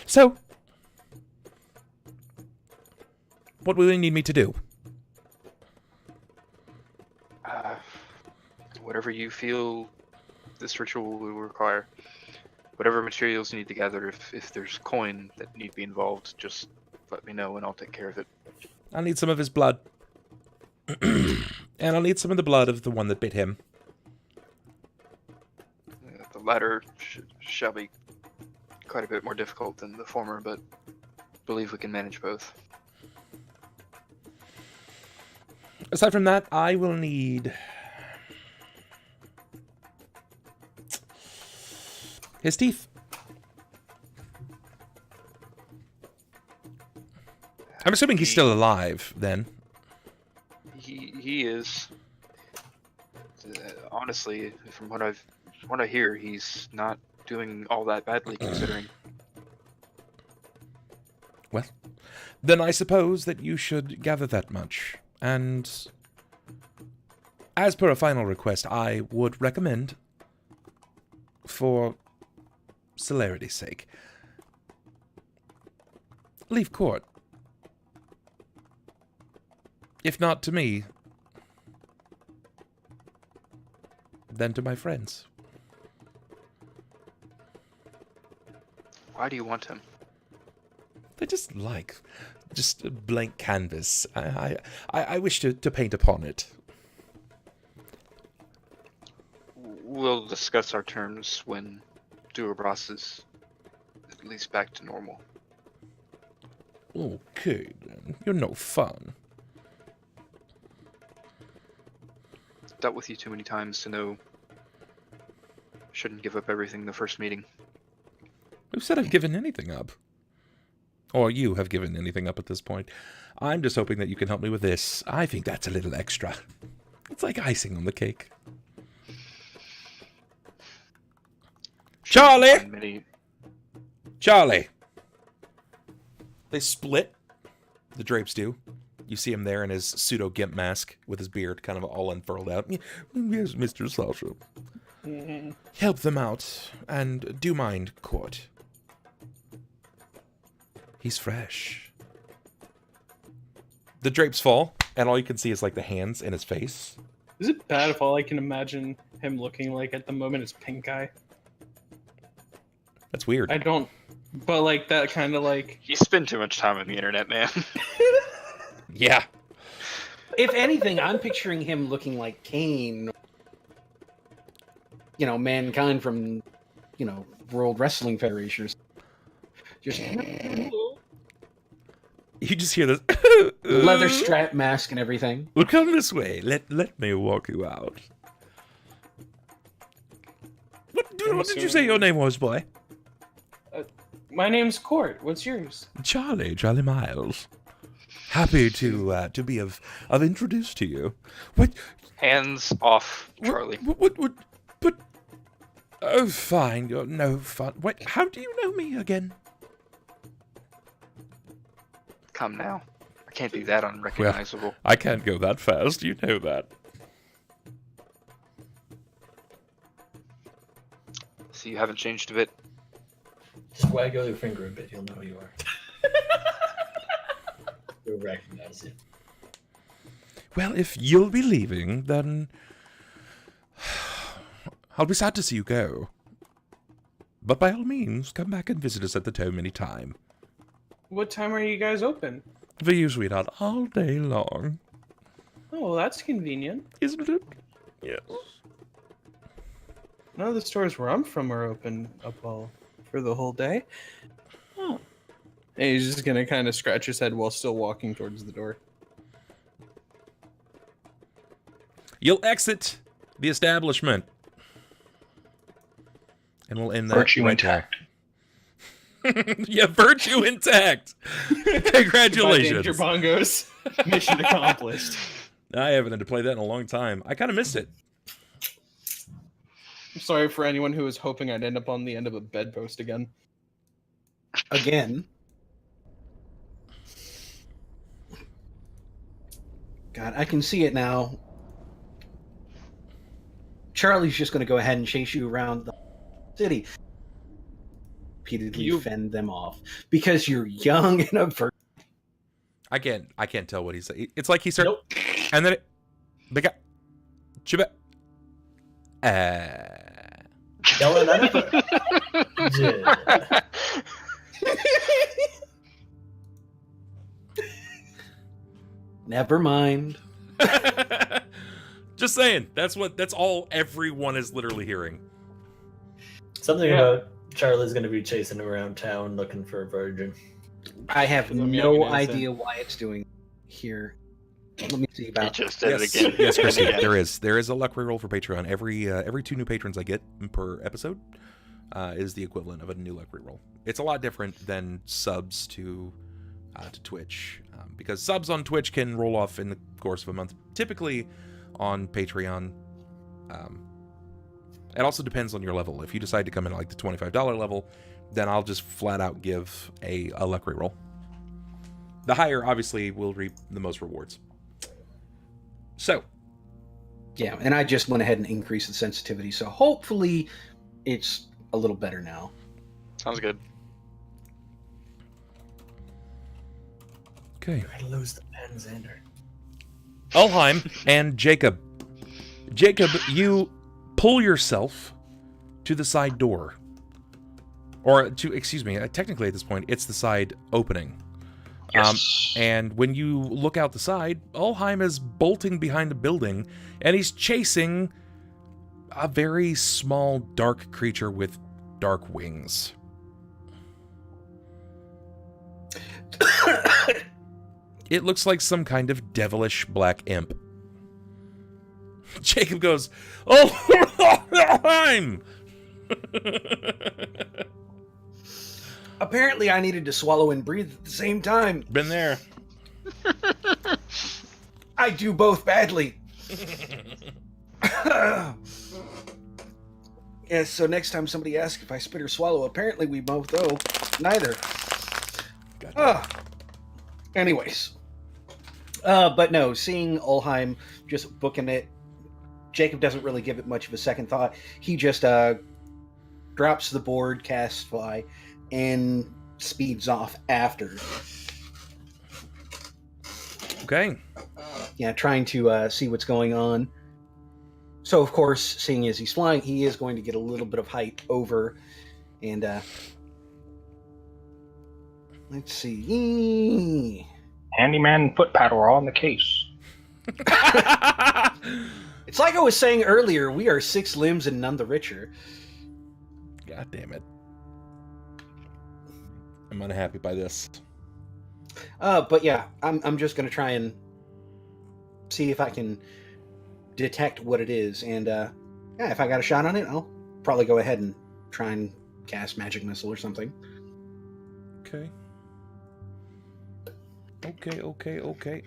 So, what will you need me to do? Whatever you feel this ritual will require. Whatever materials you need to gather, if there's coin that need to be involved, just let me know and I'll take care of it. I'll need some of his blood. And I'll need some of the blood of the one that bit him. The latter shall be quite a bit more difficult than the former, but I believe we can manage both. Aside from that, I will need his teeth. I'm assuming he's still alive, then. He is. Honestly, from what I hear, he's not doing all that badly considering. Well, then I suppose that you should gather that much. And as per a final request, I would recommend, for celerity's sake, leave Cort. If not to me, then to my friends. Why do you want him? They're just a blank canvas. I wish to paint upon it. We'll discuss our terms when Durabras is at least back to normal. Okay, then. You're no fun. Dealt with you too many times to know. Shouldn't give up everything the first meeting. Who said I've given anything up? Or you have given anything up at this point. I'm just hoping that you can help me with this. I think that's a little extra. It's like icing on the cake. Charlie! Charlie! They split. The drapes do. You see him there in his pseudo-gimp mask with his beard kind of all unfurled out. Yes, Mr. Sasha. Help them out. And do mind, Cort. He's fresh. The drapes fall, and all you can see is like the hands in his face. Is it bad if all I can imagine him looking like at the moment is pink eye? That's weird. I don't, but like that kind of like. You spend too much time on the internet, man. Yeah. If anything, I'm picturing him looking like Kane. You know, Mankind from, you know, World Wrestling Federation. Just You just hear this. leather strap mask and everything. Well, come this way. Let me walk you out. What did you say your name was, boy? My name's Cort. What's yours? Charlie Miles. Happy to be of introduce to you. What? Hands off, Charlie. What? But oh, fine. You're no fun. Wait, how do you know me again? Come now. I can't be that unrecognizable. Well, I can't go that fast. You know that. So you haven't changed a bit. Just waggle your finger a bit, you'll know who you are. You'll recognize it. Well, if you'll be leaving, then I'll be sad to see you go. But by all means, come back and visit us at the tomb any time. What time are you guys open? We're usually not all day long. Oh, well, that's convenient. Isn't it? Yes. None of the stores where I'm from are open up all for the whole day. Oh. And he's just gonna kind of scratch his head while still walking towards the door. You'll exit the establishment. And we'll end that Virtue right intact. there. Yeah, virtue intact. Congratulations. Danger bongos. Mission accomplished. I haven't had to play that in a long time. I kind of missed it. I'm sorry for anyone who was hoping I'd end up on the end of a bedpost again. Again. God, I can see it now. Charlie's just going to go ahead and chase you around the city. Repeatedly fend them off. Because you're young and a virgin. I can't tell what he's saying. It's like he started, Nope. and then the guy, Chiba, Yelling at him. Yeah. Never mind. Just saying. That's all everyone is literally hearing. Something about Charlie's going to be chasing around town looking for a virgin. I have I'm young no and innocent. idea why it's doing here. Let me see He about just did Yes, it again. yes, Chrissy. Again. There is a luck reroll for Patreon. Every 2 new patrons I get per episode is the equivalent of a new luck reroll. It's a lot different than subs to Twitch, because subs on Twitch can roll off in the course of a month. Typically, on Patreon, it also depends on your level. If you decide to come in at like the $25 level, then I'll just flat out give a luck reroll. The higher, obviously, will reap the most rewards. So, Yeah, and I just went ahead and increased the sensitivity, so hopefully it's a little better now. Sounds good. okay. You're going to lose the pen, Xander. Ulhime and Jakob. Jakob, you pull yourself to the side door. Or technically at this point, it's the side opening. Yes. And when you look out the side, Ulhime is bolting behind the building, and he's chasing a very small, dark creature with dark wings. It looks like some kind of devilish black imp. Jacob goes, Ulhime! Apparently I needed to swallow and breathe at the same time. Been there. I do both badly. Yes, so next time somebody asks if I spit or swallow, apparently we both owe neither. Anyways. But no, seeing Ulhime just booking it, Jacob doesn't really give it much of a second thought. He just drops the board, casts fly, and speeds off after. Okay. Yeah, trying to see what's going on. So, of course, seeing as he's flying, he is going to get a little bit of height over. And, let's see. Handyman foot paddle are on the case. It's like I was saying earlier, we are 6 limbs and none the richer. God damn it. I'm unhappy by this. But yeah, I'm just going to try and see if I can detect what it is. And, yeah, if I got a shot on it, I'll probably go ahead and try and cast Magic Missile or something. Okay. Okay.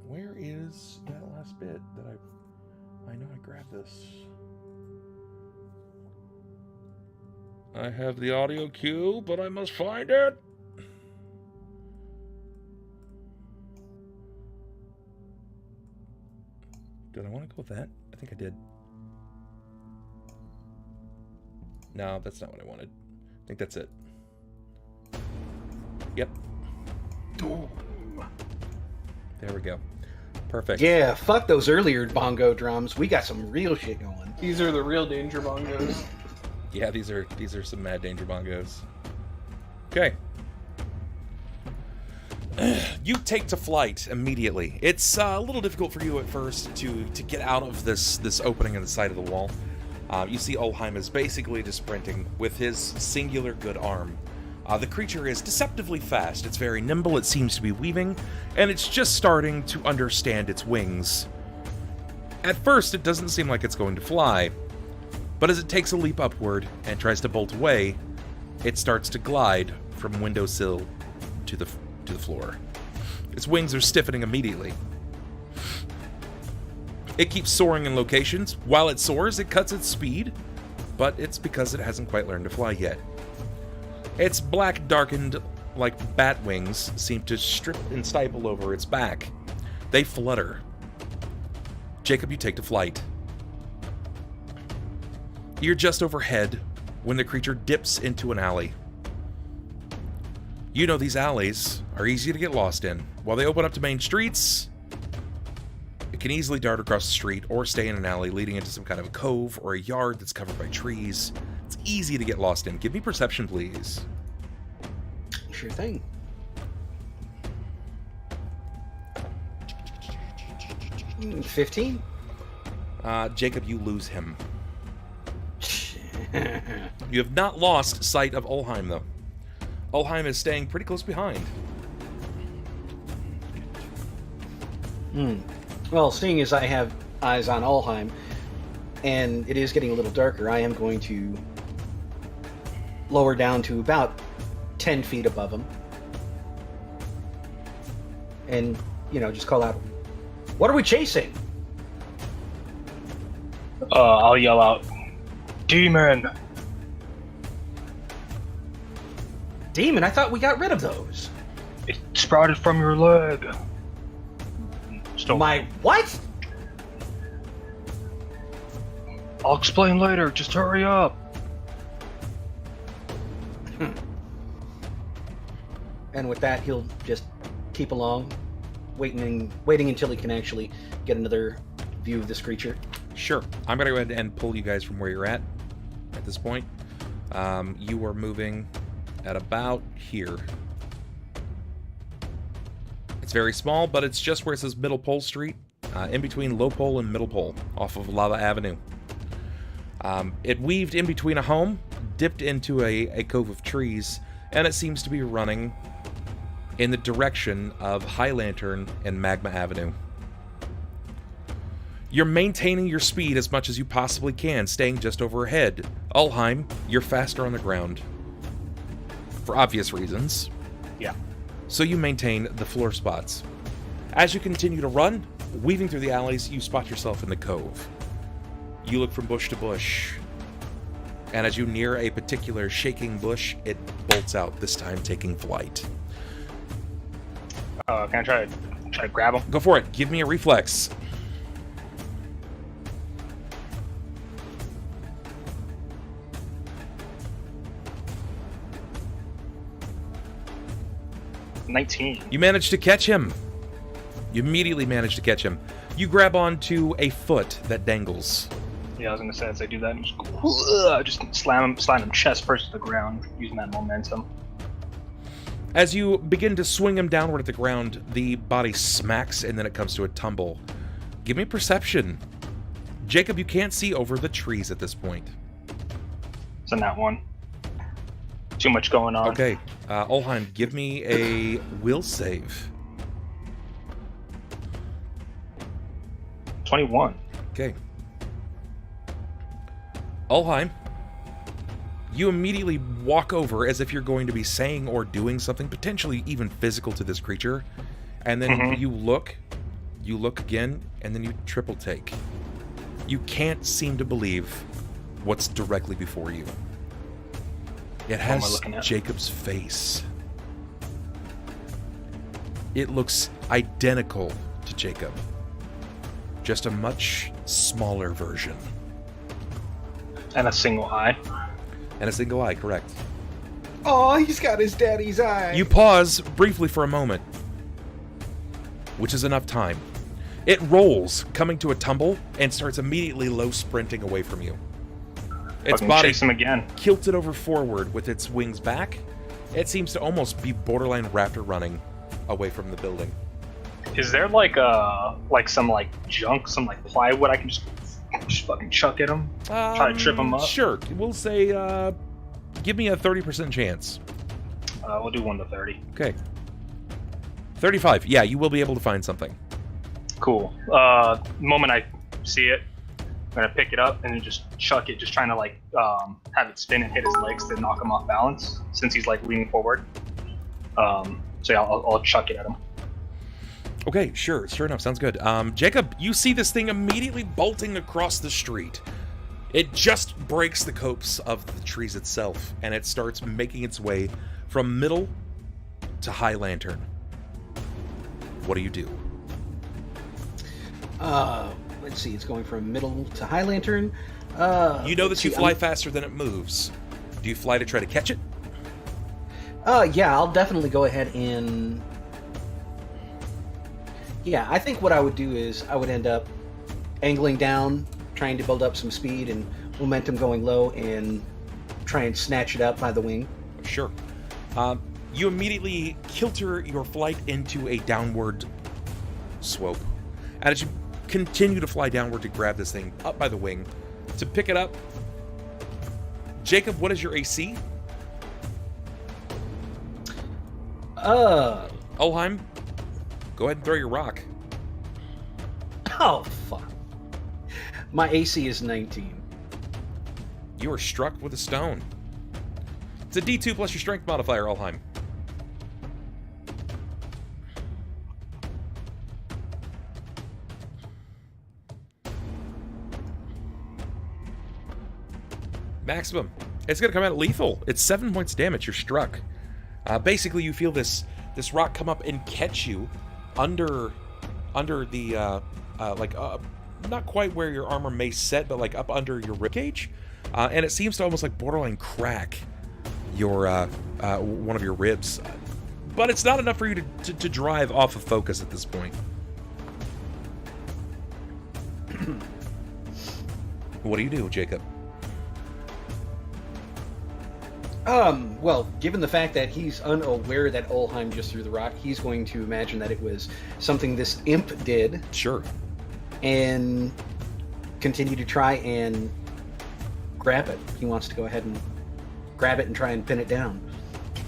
Where is that last bit that I know I grabbed this. I have the audio cue, but I must find it. Did I want to go with that? I think I did. No, that's not what I wanted. I think that's it. Yep. There we go. Perfect. Yeah, fuck those earlier bongo drums. We got some real shit going. These are the real danger bongos. Yeah, these are some mad danger bongos. Okay. You take to flight immediately. It's a little difficult for you at first to get out of this opening in the side of the wall. You see Ulhime is basically just sprinting with his singular good arm. The creature is deceptively fast. It's very nimble. It seems to be weaving, and it's just starting to understand its wings. At first, it doesn't seem like it's going to fly, but as it takes a leap upward and tries to bolt away, it starts to glide from windowsill to the floor. Its wings are stiffening immediately. It keeps soaring in locations. While it soars, it cuts its speed, but it's because it hasn't quite learned to fly yet. Its black, darkened, like bat wings, seem to strip and stifle over its back. They flutter. Jacob, you take to flight. You're just overhead when the creature dips into an alley. You know these alleys are easy to get lost in. While they open up to main streets, it can easily dart across the street or stay in an alley leading into some kind of a cove or a yard that's covered by trees. It's easy to get lost in. Give me perception, please. Sure thing. Mm, 15? Jacob, you lose him. You have not lost sight of Ulhime, though. Ulhime is staying pretty close behind. Well, seeing as I have eyes on Ulhime, and it is getting a little darker, I am going to lower down to about 10 feet above him. And, just call out, "What are we chasing?" I'll yell out, "Demon!" Demon? I thought we got rid of those. It sprouted from your leg. Still, My what? I'll explain later. Just hurry up. And with that, he'll just keep along, waiting until he can actually get another view of this creature. Sure. I'm going to go ahead and pull you guys from where you're at this point. You are moving at about here. It's very small, but it's just where it says Middle Pole Street, in between Low Pole and Middle Pole, off of Lava Avenue. It weaved in between a home, dipped into a cove of trees, and it seems to be running in the direction of High Lantern and Magma Avenue. You're maintaining your speed as much as you possibly can, staying just overhead. Ulhime, you're faster on the ground. For obvious reasons. Yeah. So you maintain the floor spots. As you continue to run, weaving through the alleys, you spot yourself in the cove. You look from bush to bush. And as you near a particular shaking bush, it bolts out, this time taking flight. Can I try to grab him? Go for it. Give me a reflex. $19. You manage to catch him. You immediately manage to catch him. You grab onto a foot that dangles. Yeah, I was gonna say as I do that, just slam him chest first to the ground, using that momentum. As you begin to swing him downward at the ground, the body smacks and then it comes to a tumble. Give me perception. Jacob, you can't see over the trees at this point. It's a nat 1. Too much going on. Okay, Ulhime, give me a will save. 21. Okay. Ulhime, you immediately walk over as if you're going to be saying or doing something potentially even physical to this creature, and then you look again, and then you triple take. You can't seem to believe what's directly before you. It has Jacob's face. It looks identical to Jacob, just a much smaller version. And a single eye. And a single eye, correct. Oh, he's got his daddy's eye. You pause briefly for a moment, which is enough time. It rolls, coming to a tumble, and starts immediately low sprinting away from you. Its body chase him again. Kilted over forward with its wings back. It seems to almost be borderline raptor running away from the building. Is there some junk, some plywood I can just fucking chuck at him? Try to trip him up? Sure. We'll say, give me a 30% chance. We'll do 1 to 30. Okay. 35. Yeah, you will be able to find something. Cool. The moment I see it, I'm gonna pick it up and then just chuck it, just trying to have it spin and hit his legs to knock him off balance, since he's leaning forward. So yeah, I'll chuck it at him. Okay, sure enough, sounds good. Jacob, you see this thing immediately bolting across the street. It just breaks the copse of the trees itself, and it starts making its way from middle to High Lantern. What do you do? Let's see, it's going from middle to High Lantern. You know that you fly faster than it moves. Do you fly to try to catch it? Yeah, I'll definitely go ahead and... Yeah, I think what I would do is I would end up angling down, trying to build up some speed and momentum going low, and try and snatch it up by the wing. Sure. You immediately kilter your flight into a downward swope. And as you continue to fly downward to grab this thing up by the wing, to pick it up, Jacob, what is your AC? Ulhime, go ahead and throw your rock. Oh, fuck. My AC is 19. You are struck with a stone. It's a D2 plus your strength modifier, Ulhime. Maximum. It's going to come out lethal. It's 7 points of damage. You're struck. Basically, you feel this rock come up and catch you under the not quite where your armor may set, but up under your ribcage, and it seems to almost borderline crack your one of your ribs. But it's not enough for you to drive off of focus at this point. What do you do, Jacob? Well, given the fact that he's unaware that Ulhime just threw the rock, he's going to imagine that it was something this imp did. Sure. And continue to try and grab it. He wants to go ahead and grab it and try and pin it down.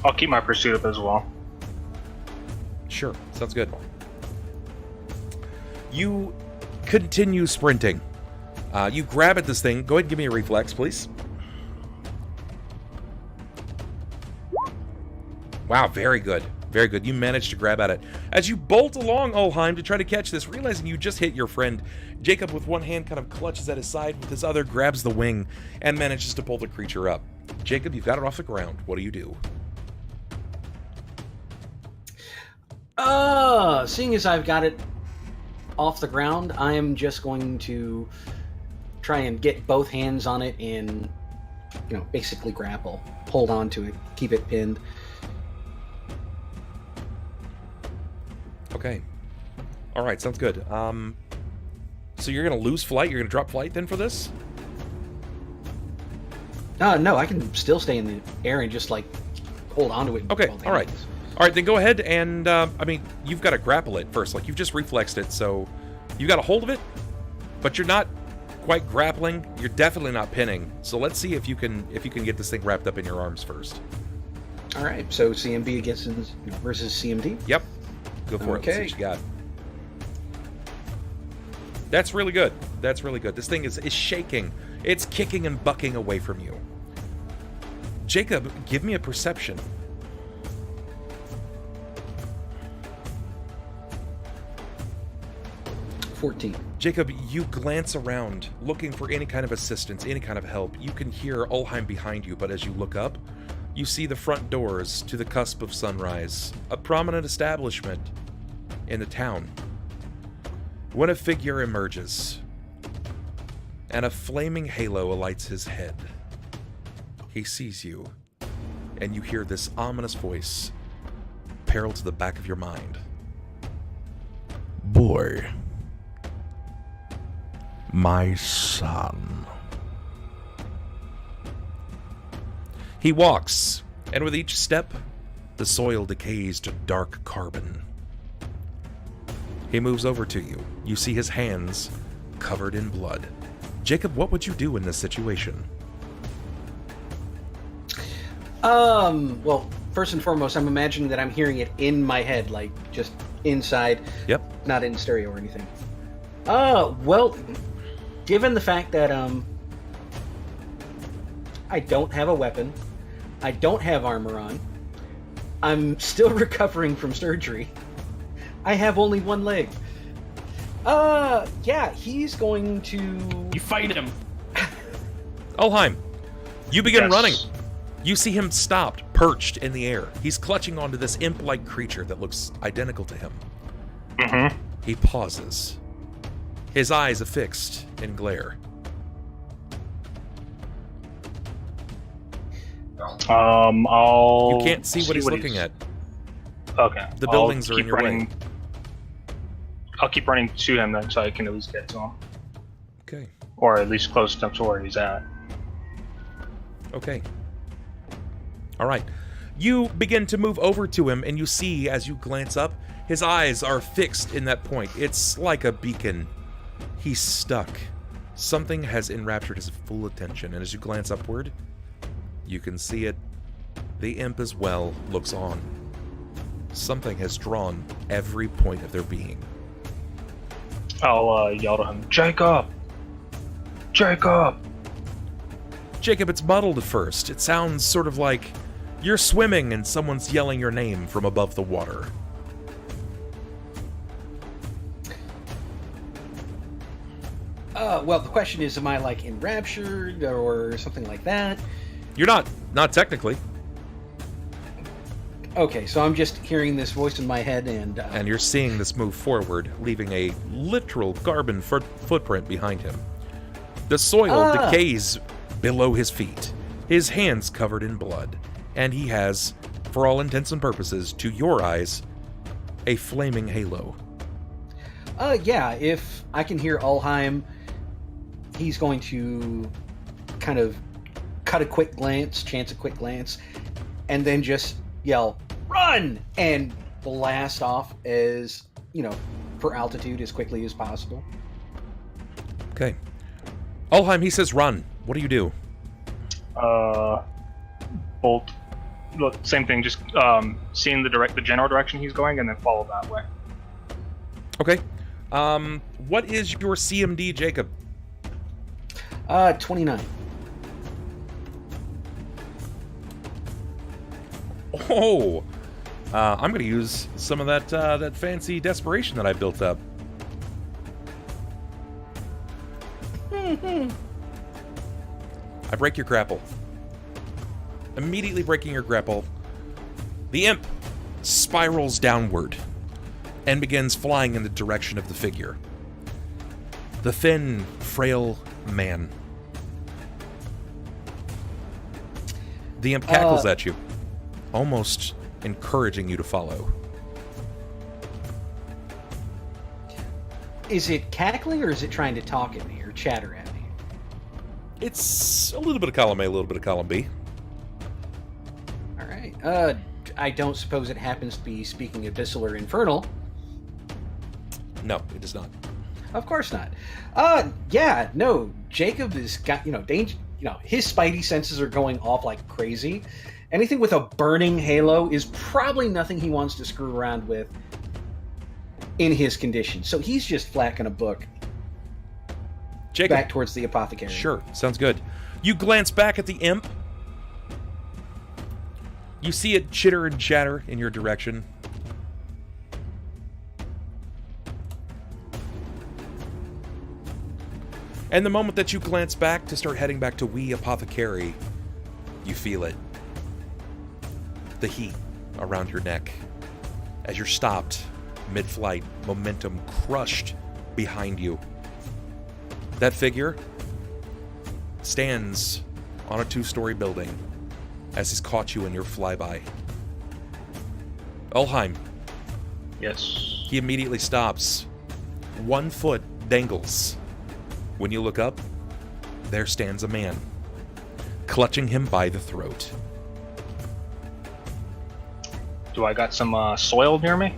I'll keep my pursuit up as well. Sure, sounds good. You continue sprinting. You grab at this thing. Go ahead and give me a reflex, please. Wow, very good. Very good. You managed to grab at it. As you bolt along, Ulhime, to try to catch this, realizing you just hit your friend, Jakob with one hand kind of clutches at his side, with his other grabs the wing and manages to pull the creature up. Jakob, you've got it off the ground. What do you do? Seeing as I've got it off the ground, I am just going to try and get both hands on it and, basically grapple. Hold on to it. Keep it pinned. Okay. All right, sounds good. So you're going to lose flight? You're going to drop flight then for this? No, I can still stay in the air and just, hold on to it. Okay, all right. All right, then go ahead and, you've got to grapple it first. You've just reflexed it, so you've got a hold of it, but you're not quite grappling. You're definitely not pinning. So let's see if you can get this thing wrapped up in your arms first. All right, so CMB versus CMD? Yep. Go for it. Let's see what you got. That's really good. That's really good. This thing is shaking. It's kicking and bucking away from you. Jakob, give me a perception. Jakob, you glance around, looking for any kind of assistance, any kind of help. You can hear Ulhime behind you, but as you look up, you see the front doors to the cusp of sunrise, a prominent establishment in the town. When a figure emerges, and a flaming halo alights his head, he sees you, and you hear this ominous voice parallel to the back of your mind. Boy. My son. He walks, and with each step, the soil decays to dark carbon. He moves over to you. You see his hands covered in blood. Jakob, what would you do in this situation? Well, first and foremost, I'm imagining that I'm hearing it in my head, just inside. Yep. Not in stereo or anything. Well, given the fact that, I don't have a weapon, I don't have armor on, I'm still recovering from surgery, I have only one leg. Yeah, he's going to... You fight him. Ulhime, you begin Yes. running. You see him stopped, perched in the air. He's clutching onto this imp-like creature that looks identical to him. Mm-hmm. He pauses, his eyes affixed in glare. I'll... You can't see what he's looking at. Okay. The buildings are in your way. I'll keep running to him then, so I can at least get to him. Okay. Or at least close enough to where he's at. Okay. All right. You begin to move over to him, and you see, as you glance up, his eyes are fixed in that point. It's like a beacon. He's stuck. Something has enraptured his full attention, and as you glance upward, you can see it. The imp as well looks on. Something has drawn every point of their being. I'll yell to him, Jakob! Jakob! Jakob, it's muddled at first. It sounds sort of like you're swimming and someone's yelling your name from above the water. Well, the question is, am I, enraptured or something like that? You're not. Not technically. Okay, so I'm just hearing this voice in my head and... And you're seeing this move forward, leaving a literal carbon footprint behind him. The soil decays below his feet, his hands covered in blood, and he has, for all intents and purposes, to your eyes, a flaming halo. Yeah, if I can hear Ulhime, he's going to kind of chance a quick glance, and then just yell, "Run!" and blast off as, for altitude as quickly as possible. Okay. Ulhime, he says run. What do you do? Bolt look, same thing. Just seeing the general direction he's going, and then follow that way. Okay. What is your CMD, Jacob? 29. Oh, I'm going to use some of that fancy desperation that I built up. I break your grapple. Immediately breaking your grapple, the imp spirals downward and begins flying in the direction of the figure. The thin, frail man. The imp cackles at you, almost encouraging you to follow. Is it cackling or is it trying to talk at me or chatter at me? It's a little bit of column A, a little bit of column B. All right. I don't suppose it happens to be speaking Abyssal or Infernal. No, it does not. Of course not. Yeah, no. Jacob has got, danger. His spidey senses are going off like crazy. Anything with a burning halo is probably nothing he wants to screw around with in his condition. So he's just flacking a book Jacob, back towards the apothecary. Sure, sounds good. You glance back at the imp. You see it chitter and chatter in your direction. And the moment that you glance back to start heading back to Wee Apothecary, you feel it. The heat around your neck. As you're stopped mid-flight, momentum crushed behind you. That figure stands on a 2-story building as he's caught you in your flyby. Ulhime. Yes. He immediately stops. 1 foot dangles. When you look up, there stands a man, clutching him by the throat. Do I got some soil near me?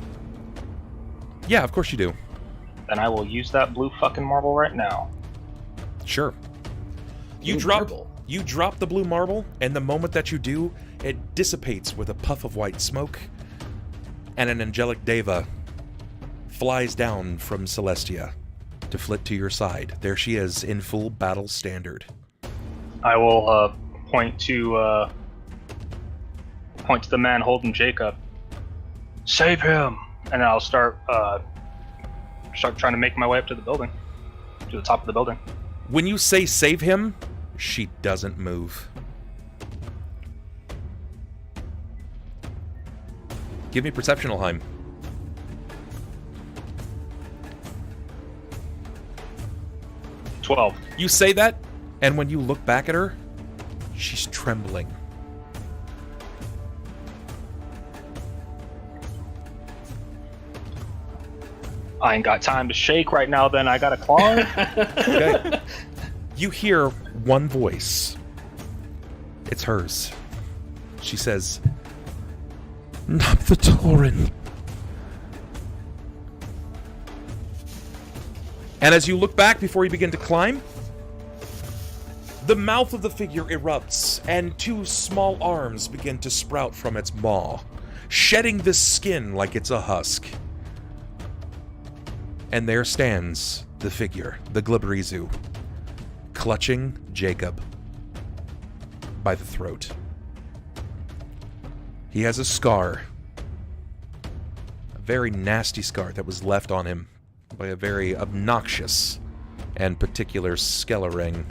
Yeah, of course you do. Then I will use that blue fucking marble right now. Sure. You Blue drop the blue marble, and the moment that you do, it dissipates with a puff of white smoke, and an angelic deva flies down from Celestia to flit to your side. There she is, in full battle standard. I will point to the man holding Jacob. Save him! And I'll start trying to make my way up to the building, to the top of the building. When you say save him, she doesn't move. Give me perception, Ulhime. $12. You say that, and when you look back at her, she's trembling. I ain't got time to shake right now, then I gotta climb. Okay. You hear one voice. It's hers. She says, "Not the Tauren." And as you look back before you begin to climb, the mouth of the figure erupts, and 2 small arms begin to sprout from its maw, shedding the skin like it's a husk. And there stands the figure, the Glibberizu, clutching Jacob by the throat. He has a scar, a very nasty scar that was left on him by a very obnoxious and particular Skellerang.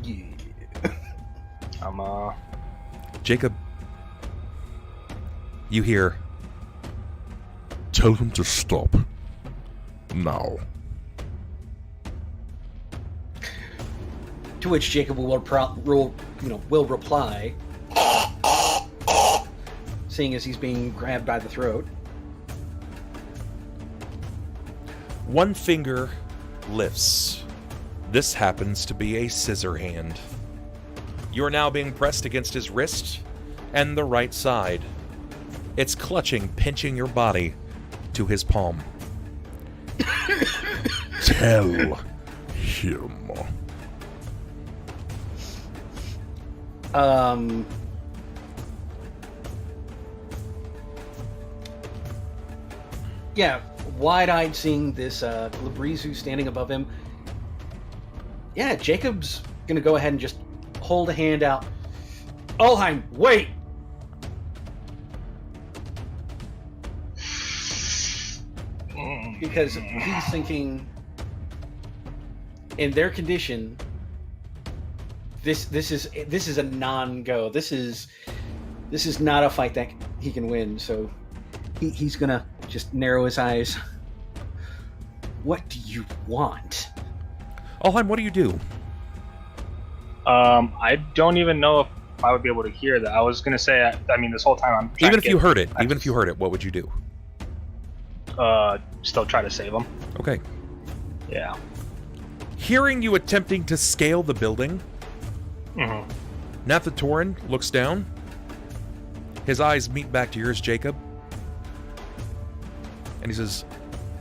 Yeah. Jacob, you hear, Tell him to stop. Now. To which Jacob will reply, seeing as he's being grabbed by the throat. one finger lifts. This happens to be a scissor hand. You are now being pressed against his wrist and the right side. It's clutching, pinching your body to his palm. Tell him. Yeah, wide-eyed seeing this Labrizu standing above him. Yeah, Jacob's gonna go ahead and just hold a hand out. Ulhime, wait! Because he's thinking, in their condition, this is a non-go. This is not a fight that he can win. So he's gonna just narrow his eyes. What do you want? Ulhime, what do you do? I don't even know if I would be able to hear that. I was gonna say, I mean, this whole time I'm trying Even if to you heard it, what would you do? still try to save him. Okay. Yeah. Hearing you attempting to scale the building, Nathatorin looks down. His eyes meet back to yours, Jacob. And he says,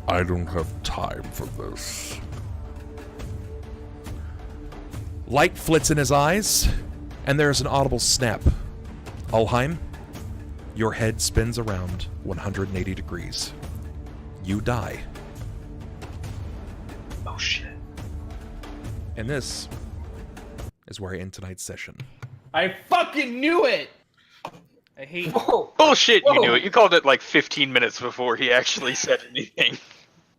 I don't have time for this. light flits in his eyes, and there's an audible snap. Ulhime, your head spins around 180 degrees. You die. Oh shit. And this is where I end tonight's session. I fucking knew it! I hate... Whoa. Bullshit, Whoa. you knew it. You called it like 15 minutes before he actually said anything.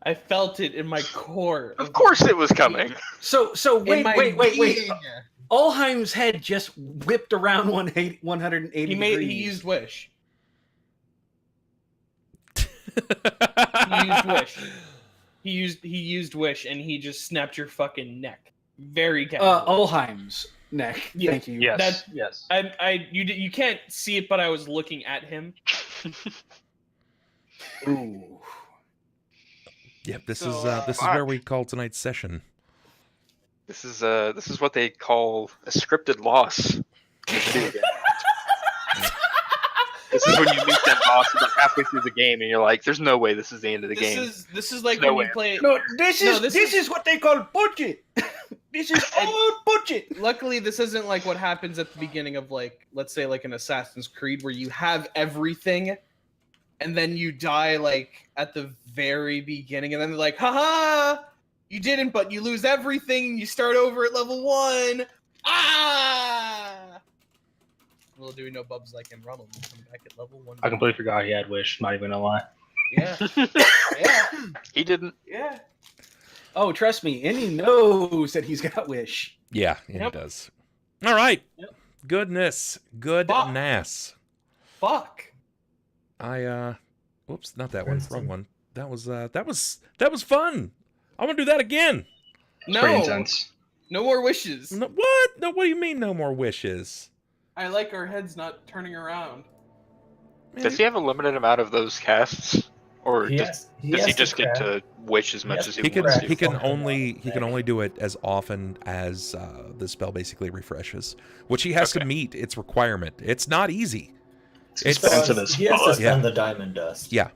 I felt it in my core. Of course it was coming. So In wait. my being. Ulhime's head just whipped around 180 He degrees. used wish. He used wish. He used wish, and he just snapped your fucking neck. Very casually. Ulhime's neck. Yeah. Thank you. Yes. Yes. You can't see it, but I was looking at him. Ooh. Yep, this So, is where we call tonight's session. This is what they call a scripted loss. in a video game. This is when you meet that boss about halfway through the game, and you're like, "There's no way this is the end of the game." This is like No when way. you play. No, this is is what they call budget. This is all budget. Luckily, this isn't like what happens at the beginning of, like, let's say, like an Assassin's Creed, where you have everything, and then you die like at the very beginning, and then they're like, "Haha, you didn't, but you lose everything. You start over at level 1." Ah! Little do we know, Bub's like in Ronald. We'll come back at level 1. I completely forgot he had wish. Not even gonna lie. Yeah. Yeah. He didn't. Yeah. Oh, trust me, Indy knows that he's got wish. Yeah, and Yep. it does. All right. Yep. Goodness. Goodness. Fuck. Whoops, not that one. Wrong one. That was fun. I want to do that again. It's pretty No. intense. No more wishes. No, what? No, what do you mean no more wishes? I like our heads not turning around. Man, Does he have a limited amount of those casts, or does he has just get craft. to wish as much has as to he He wants can to? he can Fucking only love he can that. only do it as often as the spell basically refreshes, which he has to Okay. meet its requirement. It's not easy. It's It's- expensive as He has to fuck. spend the diamond dust. Yeah.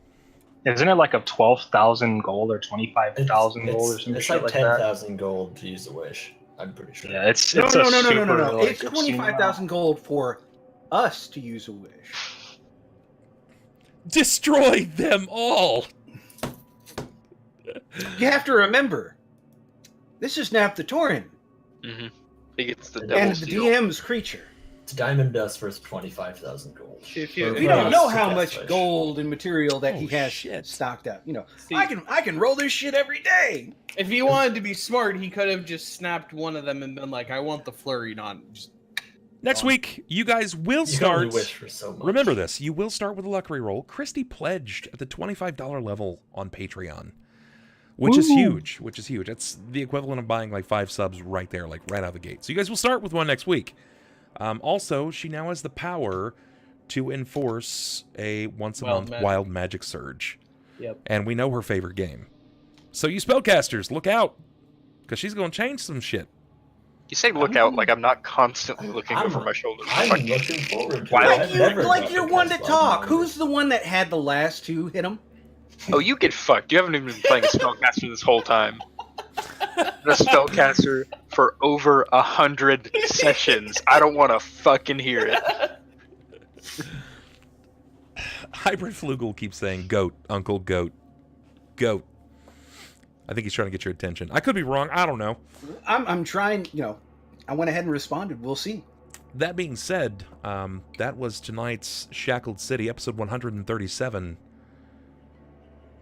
Isn't it like a 12,000 gold or 25,000 gold or some It's shit like like that? 10,000 gold to use a wish. I'm pretty sure. Yeah, it's No. a super, like, It's 25,000 gold for us to use a wish. Destroy them all. You have to remember, this is Nathatorin Mm-hmm. He gets the and devil's the deal. DM's creature. It's diamond dust versus 25,000 gold. If you- Or We don't for know us to how cast much wish. gold and material that Oh, he has shit. stocked up. You know, See- I can roll this shit every day. If he wanted to be smart, he could have just snapped one of them and been like, "I want the flurry, not just." Next week, you guys will You can only start. wish for so much. Remember this, you will start with a luck roll. Christy pledged at the $25 level on Patreon, which is huge, That's the equivalent of buying like 5 subs right there, like right out of the gate. So you guys will start with one next week. Also, she now has the power to enforce a once-a-month wild magic surge. Yep. And we know her favorite game. So you spellcasters, look out, because she's going to change some shit. You say look out like I'm not constantly looking I'm- over my shoulder. I'm Fuck. looking forward to Why- it. I've never Like got you're to one to cast talk. Wild Who's the one that had the last 2 hit him? Oh, you get fucked. You haven't even been playing a spellcaster this whole time. A spellcaster for over 100 sessions. I don't want to fucking hear it. Hybrid Flugel keeps saying, goat, uncle, goat. Goat. I think he's trying to get your attention. I could be wrong. I don't know. I'm trying, I went ahead and responded. We'll see. That being said, that was tonight's Shackled City, episode 137.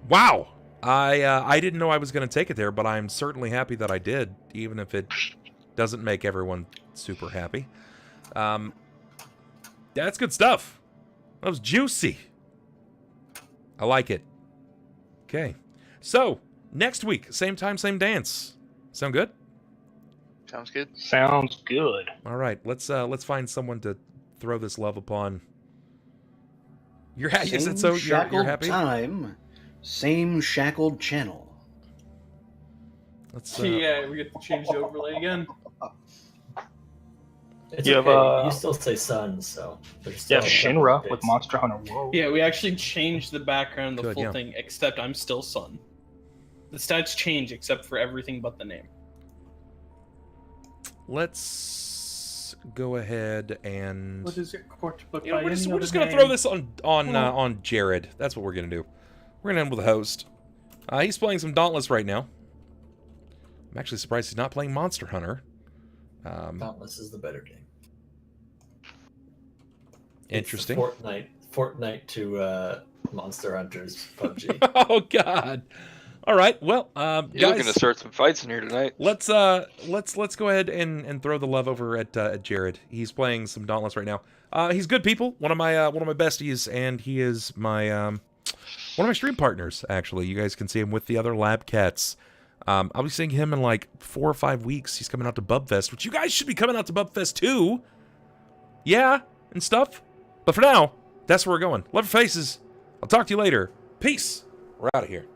Wow! I didn't know I was going to take it there, but I'm certainly happy that I did, even if it doesn't make everyone super happy. That's good stuff. That was juicy. I like it. Okay. So, next week, same time, same dance. Sound good? Sounds good. Sounds good. All right, let's find someone to throw this love upon. You're happy? Is it so? You're happy? Time, same shackled channel. Let's. Yeah, we get to change the overlay again. It's You okay. have, You still say Sunn, so there's You still have Shinra with Monster Hunter World. Yeah, we actually changed the background, the Good, full yeah. thing, except I'm still Sunn. The stats change except for everything but the name. Let's go ahead and. What is it, Cort? But We're just gonna throw this on Jared. That's what we're gonna do. We're gonna end with the host. He's playing some Dauntless right now. I'm actually surprised he's not playing Monster Hunter. Dauntless is the better game. Interesting. It's the Fortnite to Monster Hunters PUBG. Oh God! All right, well, You're looking guys, to start some fights in here tonight. let's go ahead and throw the love over at Jared. He's playing some Dauntless right now. He's good people. One of my besties, and he is my one of my stream partners. Actually, you guys can see him with the other lab cats. I'll be seeing him in like 4 or 5 weeks. He's coming out to Bubfest, which you guys should be coming out to Bubfest too. Yeah, and stuff. But for now, that's where we're going. Love your faces. I'll talk to you later. Peace. We're out of here.